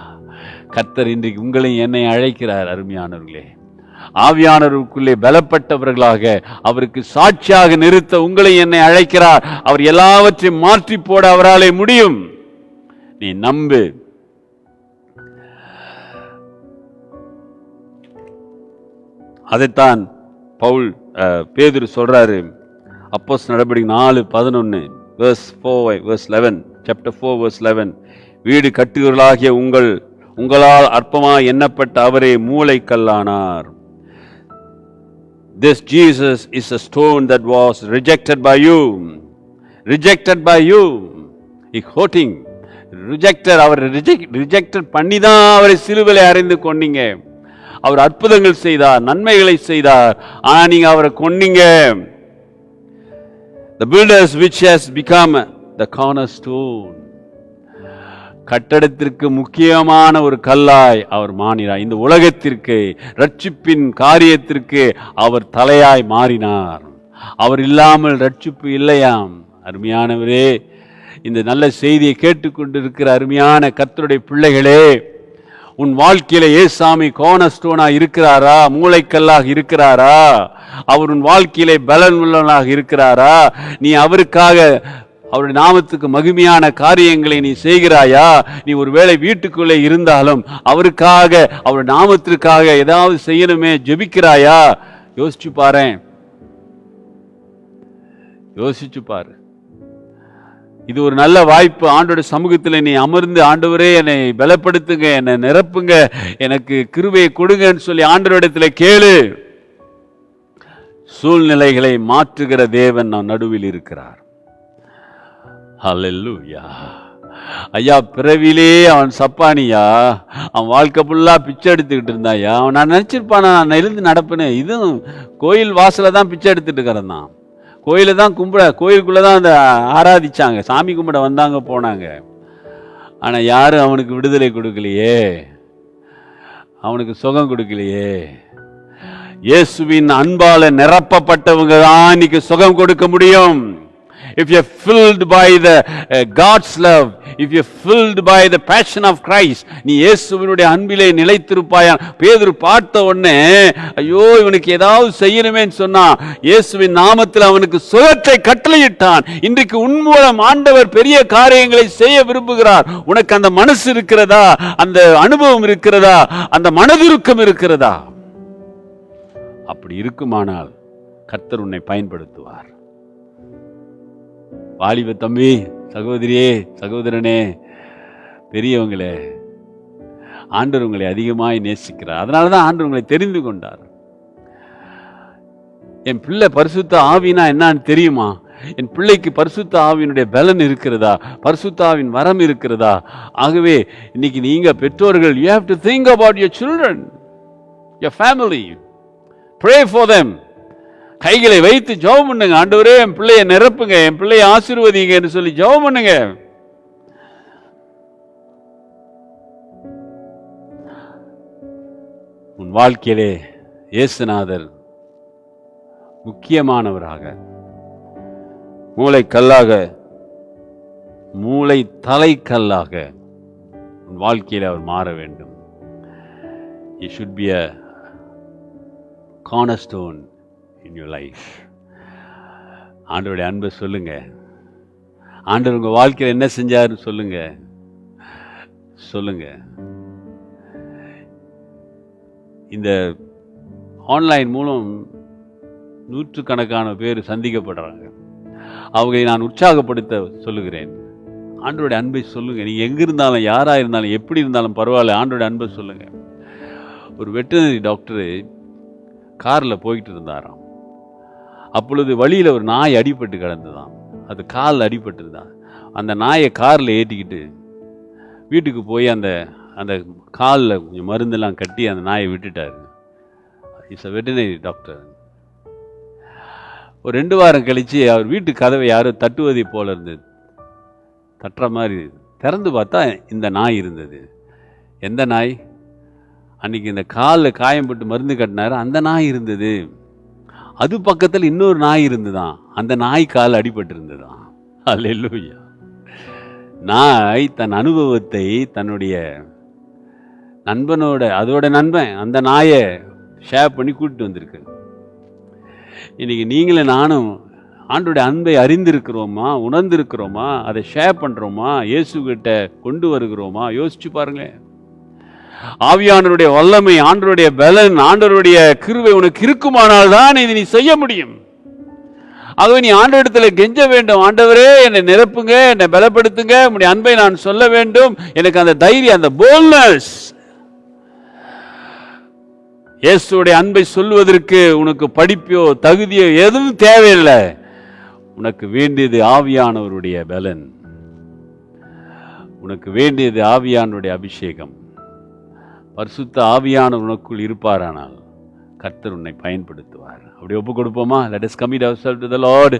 கர்த்தர் இன்றைக்கு உங்களை என்னை அழைக்கிறார். அருமையானவர்களே, ஆவியானவருக்குள்ளே பலப்பட்டவர்களாக அவருக்கு சாட்சியாக நிறுத்த உங்களை என்னை அழைக்கிறார். அவர் எல்லாவற்றையும் மாற்றி போட அவராலே முடியும். நீ நம்பு. அதைத்தான் பேதுரு சொல்றாரு. அப்போஸ்தலர் நடபடிகள் 4:11, verse 11, chapter 4 verse 11. வீடு கட்டுகிறவர்களாகிய உங்களால் அற்பமாய் எண்ணப்பட்ட அவரே மூலைக்கல்லானார். This Jesus is a stone that was rejected by you. He quoting, rejected, அவர் ரிஜெக்டட் பண்ணி தான் அவரை சிலுவையிலே அறைந்து கொன்னீங்க. அவர் அற்புதங்கள் செய்தார், நன்மைகளை செய்தார், ஆனா நீங்க அவரை கொன்னீங்க. The builders which has become the cornerstone. கட்டடத்திற்கு முக்கியமான ஒரு கல்லாய் அவர் மாறினார். இந்த உலகத்திற்கு, ரட்சிப்பின் காரியத்திற்கு அவர் தலையாய் மாறினார். அவர் இல்லாமல் ரட்சிப்பு இல்லையாம். அருமையானவரே, இந்த நல்ல செய்தியை கேட்டுக்கொண்டிருக்கிற அருமையான கர்த்தருடைய பிள்ளைகளே, உன் வாழ்க்கையில ஏசாமி கோர்னர்ஸ்டோனா இருக்கிறாரா? மூளைக்கல்லாக இருக்கிறாரா? அவர் உன் வாழ்க்கையிலே பலன் உள்ளவனாக இருக்கிறாரா? நீ அவருக்காக, அவருடைய நாமத்துக்கு மகிமையான காரியங்களை நீ செய்கிறாயா? நீ ஒருவேளை வீட்டுக்குள்ளே இருந்தாலும் அவருக்காக, அவருடைய நாமத்திற்காக ஏதாவது செய்யணுமே, ஜெபிக்கிறாயா? யோசிச்சு பாரு. இது ஒரு நல்ல வாய்ப்பு. ஆண்டோட சமூகத்தில் நீ அமர்ந்து, ஆண்டவரே என்னை பலப்படுத்துங்க, என்னை நிரப்புங்க, எனக்கு கிருபையை கொடுங்கன்னு சொல்லி ஆண்டவரிடத்தில் கேளு. சூழ்நிலைகளை மாற்றுகிற தேவன் நம் நடுவில் இருக்கிறார். ஹல்லேலூயா. ஐயா, பிறவிலே அவன் சப்பானியா, அவன் வாழ்க்கை ஃபுல்லா பிச்சை எடுத்துக்கிட்டு இருந்தாயா. அவன் நான் நினைச்சிருப்பானா நான் எழுந்து நடப்பேன்னு. இதுவும் கோயில் வாசல தான் பிச்சை எடுத்துட்டு இருக்கிறான். கோயில தான் கோயிலுக்குள்ள தான் அந்த ஆராதிச்சாங்க, சாமி கும்பிட வந்தாங்க, போனாங்க. ஆனா யாரும் அவனுக்கு விடுதலை கொடுக்கலையே, அவனுக்கு சுகம் கொடுக்கலையே. இயேசுவின் அன்பால நிரப்பப்பட்டவங்க தான் இன்னைக்கு சுகம் கொடுக்க முடியும். If you're filled by the God's love, if you're filled by the passion of Christ, நீ இயேசுவினுடைய அன்பிலே நிலைத்திருப்பாயா. பேதுரு பார்த்த உடனே ஐயோ இவனுக்கு ஏதாவது செய்யணுமேன்னு சொன்னா, இயேசுவின் நாமத்தில் அவனுக்கு சுகத்தை கட்டளையிட்டான். இன்றைக்கு உன் மூலம் ஆண்டவர் பெரிய காரியங்களை செய்ய விரும்புகிறார். உனக்கு அந்த மனசு இருக்கிறதா? அந்த அனுபவம் இருக்கிறதா? அந்த மனதுருக்கம் இருக்கிறதா? அப்படி இருக்குமானால் கர்த்தர் உன்னை பயன்படுத்துவார். வாலிப தம்பி, சகோதரியே, சகோதரனே, பெரியவங்களே, ஆண்டவர் உங்களை அதிகமாய் நேசிக்கிறார். அதனாலதான் ஆண்டவர் உங்களை தெரிந்து கொண்டார். என் பிள்ளை பரிசுத்த ஆவினா என்னன்னு தெரியுமா? என் பிள்ளைக்கு பரிசுத்த ஆவியினுடைய பலன் இருக்கிறதா? பரிசுத்த ஆவியின் வரம் இருக்கிறதா? ஆகவே இன்னைக்கு நீங்க பெற்றோர்கள், you have to think about your children, your family, pray for them. கைகளை வைத்து ஜெபம் பண்ணுங்க. ஆண்டவரே என் பிள்ளையை நிரப்புங்க, என் பிள்ளையை ஆசீர்வதிங்க என்று சொல்லி ஜெபம் பண்ணுங்க. உன் வாழ்க்கையிலே இயேசுநாதர் முக்கியமானவராக, மூளை கல்லாக, மூளை தலைக்கல்லாக உன் வாழ்க்கையில் அவர் மாற வேண்டும். He should be a cornerstone in your life. ஆண்டவருடைய அன்பை சொல்லுங்க. ஆண்டவர் உங்க வாழ்க்கையில் என்ன செஞ்சாருன்னு சொல்லுங்க. இந்த ஆன்லைன் மூலம் நூற்றுக்கணக்கான பேர் சந்திக்கப்படுறாங்க. அவங்களை நான் உற்சாகப்படுத்த சொல்லுகிறேன். ஆண்டவருடைய அன்பை சொல்லுங்க. நீங்க எங்க இருந்தாலும், யாரா இருந்தாலும், எப்படி இருந்தாலும் பரவாயில்ல, ஆண்டவருடைய அன்பை சொல்லுங்க. ஒரு வெட்டனரி டாக்டர் காரில் போயிட்டு இருந்தாராம். அப்பொழுது வழியில் ஒரு நாய் அடிபட்டு கிடந்துதான். அது காலில் அடிபட்டுருதான். அந்த நாயை காரில் ஏற்றிக்கிட்டு வீட்டுக்கு போய் அந்த அந்த காலில் கொஞ்சம் மருந்தெல்லாம் கட்டி அந்த நாயை விட்டுட்டார். It's a veterinary doctor. ஒரு 2 வாரம் கழித்து அவர் வீட்டு கதவை யாரோ தட்டுவதை போல இருந்தது. தட்டுற மாதிரி திறந்து பார்த்தா இந்த நாய் இருந்தது. எந்த நாய்? அன்னைக்கு இந்த காலில் காயம்பட்டு மருந்து கட்டினாரு, அந்த நாய் இருந்தது. அது பக்கத்தில் இன்னொரு நாய் இருந்துதான். அந்த நாய் கால் அடிபட்டு இருந்ததுதான். அல்லேலூயா. நாய் தன் அனுபவத்தை தன்னுடைய நண்பனோட, அதோட நண்பன் அந்த நாயை ஷேர் பண்ணி கூட்டிட்டு வந்திருக்கு. இன்னைக்கு நீங்களும் நானும் ஆண்டோடைய அன்பை அறிந்திருக்கிறோமா, உணர்ந்திருக்கிறோமா, அதை ஷேர் பண்றோமா, இயேசு கிட்ட கொண்டு வருகிறோமா? யோசிச்சு பாருங்களேன். ஆவியானவருடைய வல்லமை, ஆண்டவருடைய பலன், ஆண்டவருடைய கிருபை உனக்கு இருக்குமானால் தான் இதை நீ செய்ய முடியும். ஆகவே நீ ஆண்டவரிடத்தில் கெஞ்ச வேண்டும். ஆண்டவரே என்னை நிரப்புங்க, என்னை பலப்படுத்துங்க, உம்முடைய அன்பை நான் சொல்ல வேண்டும். எனக்கு அந்த தைரியம், அந்த போல்ட்னஸ். இயேசுடைய அன்பை சொல்வதற்கு உனக்கு படிப்போ தகுதியோ எதுவும் தேவையில்லை. உனக்கு வேண்டியது ஆவியானவருடைய பலன், உனக்கு வேண்டியது ஆவியானவருடைய அபிஷேகம். பரிசுத்த ஆவியானவர் உனக்குள் இருப்பாரானால் கர்த்தர் உன்னை பயன்படுத்துவார். அப்படி ஒப்பு கொடுப்போமா? Let us commit ourselves to the Lord.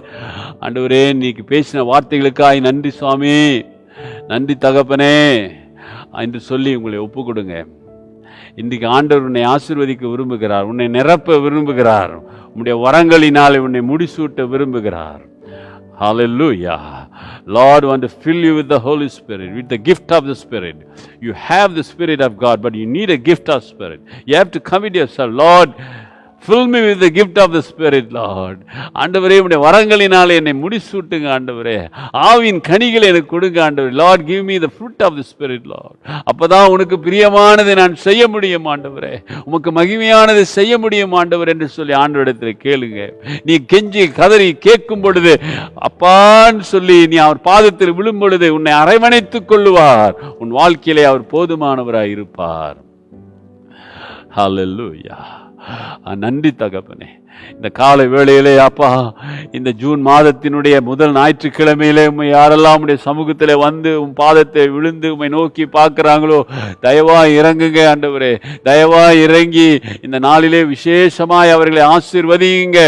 ஆண்டவரே, நீக்கு பேசின வார்த்தைகளுக்காய் நன்றி சுவாமி, நன்றி தகப்பனே என்று சொல்லி உங்களை ஒப்பு கொடுங்க. இன்றைக்கு ஆண்டவர் உன்னை ஆசீர்வதிக்க விரும்புகிறார், உன்னை நிரப்ப விரும்புகிறார், உன்னுடைய வரங்களினால் உன்னை முடிசூட்ட விரும்புகிறார். Hallelujah. Lord want to fill you with the Holy Spirit, with the gift of the Spirit. You have the Spirit of God, but you need a gift of Spirit. You have to commit yourself. Lord, fill me with the gift of the Spirit, Lord. ஆண்டவரே, உம்முடைய வரங்களினாலே என்னை முடிசூட்டுங்க ஆண்டவரே. ஆவியின் கனிகளை எனக்கு கொடுங்க ஆண்டவரே. Lord, give me the fruit of the Spirit, Lord. அப்பதான் உனக்கு பிரியமானதை நான் செய்ய முடியும் ஆண்டவரே. உமக்கு மகிமையானதை செய்ய முடியும் ஆண்டவரே என்று சொல்லி ஆண்டவரிடத்தில் கேளுங்க. நீ கெஞ்சி கதறி கேட்கும் பொழுது, அப்பான்னு சொல்லி நீ அவர் பாதத்தில் விழும் பொழுது உன்னை அரவணைத்துக் கொள்ளுவார். உன் வாழ்க்கையிலே அவர் போதுமானவராய் இருப்பார். Hallelujah. நன்றி தகப்பனே. இந்த காலை வேளையிலே அப்பா, இந்த ஜூன் மாதத்தினுடைய முதல் ஞாயிற்றுக்கிழமையிலே உம்மை யாரெல்லாம் உடைய சமூகத்திலே வந்து உம் பாதத்தை விழுந்து உம்மை நோக்கி பார்க்கிறாங்களோ, தயவாய் இறங்குங்க ஆண்டவரே. தயவாய் இறங்கி இந்த நாளிலே விசேஷமாய் அவர்களை ஆசீர்வதிங்க.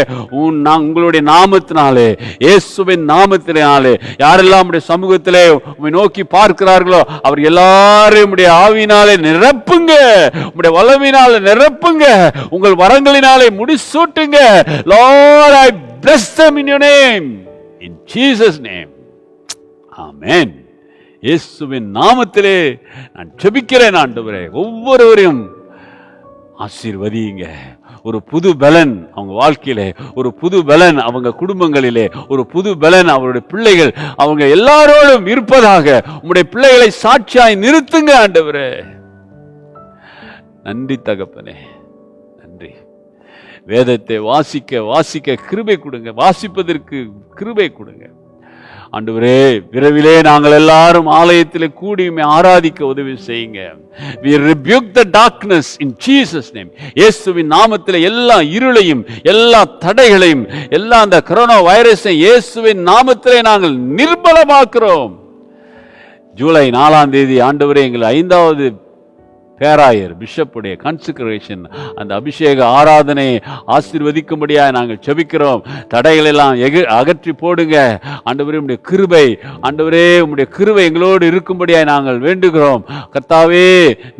உங்களுடைய நாமத்தினாலே, இயேசுவின் நாமத்தினாலே யாரெல்லாம் உடைய சமூகத்திலே உம்மை நோக்கி பார்க்கிறார்களோ அவர் எல்லாரும் உடைய ஆவியினாலே நிரப்புங்க. உடைய வல்லமையினாலே நிரப்புங்க. உங்கள் வரங்களினாலே முடிசூட்டுங்க. Lord, I bless them in your name. In Jesus' name. Amen. இயேசுவின் நாமத்திலே நான் ஜெபிக்கிறேன் ஆண்டவரே. ஒவ்வொருவரையும் ஆசீர்வதிங்க. ஒரு புது பலன் அவங்க வாழ்க்கையிலே, ஒரு புது பலன் அவங்க குடும்பங்களிலே, ஒரு புது பலன் அவருடைய பிள்ளைகள் அவங்க எல்லாரோடும் இருப்பதாக உம்முடைய பிள்ளைகளை சாட்சியாய் நிறுத்துங்க ஆண்டவரே. நன்றி தகப்பனே, நன்றி. வேதத்தை வாசிக்க வாசிக்க கிருபை கொடுங்க. வாசிப்பதற்கு கிருபை கொடுங்க ஆண்டவரே. விரைவிலே நாங்கள் எல்லாரும் ஆலயத்தில் கூடி ஆராதிக்க உதவி செய்யுங்க. We rebuke the darkness in Jesus' name. இயேசுவின் நாமத்தில் எல்லா இருளையும், எல்லா தடைகளையும், எல்லா அந்த கொரோனா வைரஸை இயேசுவின் நாமத்திலே நாங்கள் நிர்மலமாக்குறோம். ஜூலை 4ஆம் தேதி ஆண்டவரே, எங்கள் 5வது பேராயர் பிஷப்புடைய கன்சிக்ரேஷன், அந்த அபிஷேக ஆராதனையை ஆசீர்வதிக்கும்படியாக நாங்கள் ஜெபிக்கிறோம். தடைகள் எல்லாம் அகற்றி போடுங்க ஆண்டவரே. உம்முடைய கிருபை ஆண்டவரே, உம்முடைய கிருபை எங்களோடு இருக்கும்படியாக நாங்கள் வேண்டுகிறோம். கர்த்தாவே,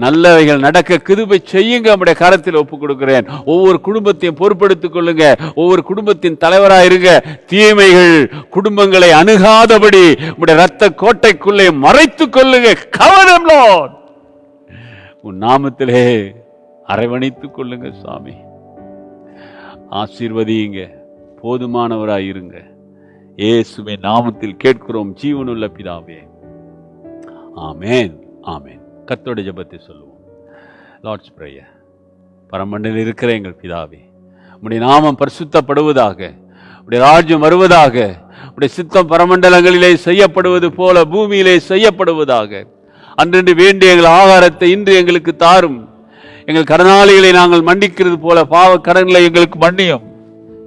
நல்லவைகள் நடக்க கிருபை செய்யுங்க. உம்முடைய கரத்தில் ஒப்புக் கொடுக்கிறேன். ஒவ்வொரு குடும்பத்தையும் பொறுப்படுத்திக் கொள்ளுங்க. ஒவ்வொரு குடும்பத்தின் தலைவராக இருங்க. தீமைகள் குடும்பங்களை அணுகாதபடி உம்முடைய இரத்த கோட்டைக்குள்ளே மறைத்துக் கொள்ளுங்க. கவனம் Lord. உன் நாமத்திலே அரவணைத்துக் கொள்ளுங்க சுவாமி. ஆசீர்வதியுங்க. போதுமானவராயிருங்க. இயேசுவின் நாமத்தில் கேட்கிறோம் ஜீவனுள்ள பிதாவே. ஆமென், ஆமென். கர்த்தருடைய ஜெபத்தை சொல்லுவோம். Lord's prayer. பரமண்டலில் இருக்கிற எங்கள் பிதாவே, உம்முடைய நாமம் பரிசுத்தப்படுவதாக, உம்முடைய ராஜ்யம் வருவதாக, உம்முடைய சித்தம் பரமண்டலங்களிலே செய்யப்படுவது போல பூமியிலே செய்யப்படுவதாக. அன்றென்று வேண்டிய எங்கள் ஆகாரத்தை இன்று எங்களுக்கு தாரும். எங்கள் கடனாளிகளை நாங்கள் மன்னிக்கிறது போல பாவ கடன்களை எங்களுக்கு மன்னியும்.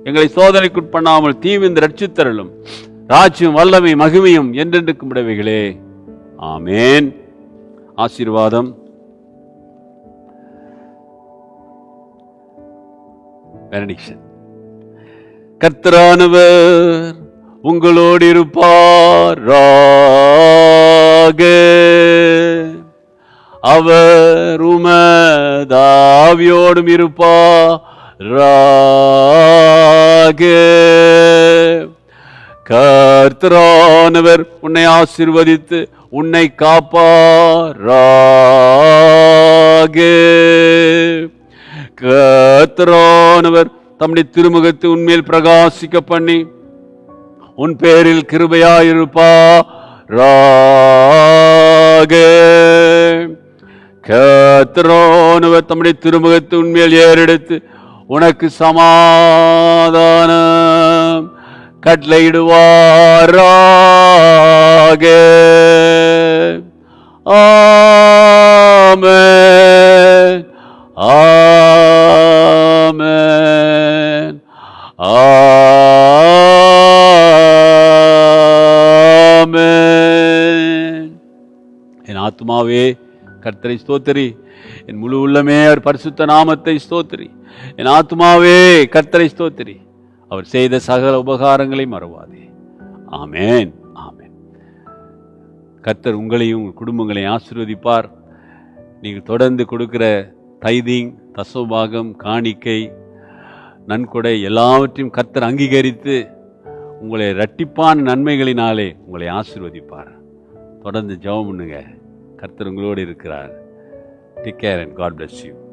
எங்களை சோதனைக்குட்பண்ணாமல் தீவிந்து ரட்சித்தருளும். ராஜ்யம், வல்லமை, மகிமையும் என்றென்றுக்கும் உடையவைகளே. ஆமென். ஆசீர்வாதம். பெனடிக்ஷன். கர்த்தரானவர் உங்களோடு இருப்பாராக. அவர் உமதாவியோடும் இருப்பாராக. கர்த்தரானவர் உன்னை ஆசீர்வதித்து உன்னை காப்பாராக. கர்த்தரானவர் தம்முடைய திருமுகத்தை உன்மேல் பிரகாசிக்க பண்ணி உன் பேரில் கிருபையாயிருப்பாராக. கர்த்தரானவர் தம்முடைய திருமுகத்தை உன்மேல் ஏறெடுத்து உனக்கு சமாதானம் கட்டளையிடுவாராக. ஆமென், ஆமென், ஆமென். என் ஆத்துமாவே கர்த்தரை ஸ்தோத்திரி, என் முழு உள்ளமே அவர் பரிசுத்த நாமத்தை ஸ்தோத்திரி. என் ஆத்துமாவே கர்த்தரை ஸ்தோத்திரி, அவர் செய்த சகல உபகாரங்களை மறவாதே. ஆமென், ஆமென். கர்த்தர் உங்களையும் உங்கள் குடும்பங்களையும் ஆசீர்வதிப்பார். நீங்கள் தொடர்ந்து கொடுக்கிற டைதிங், தசோபாகம், காணிக்கை, நன்கொடை எல்லாவற்றையும் கர்த்தர் அங்கீகரித்து உங்களை இரட்டிப்பான நன்மைகளினாலே உங்களை ஆசீர்வதிப்பார். தொடர்ந்து ஜெபம் பண்ணுங்க. கர்த்தர் உங்களோடு இருக்கிறார். Take care and God bless you.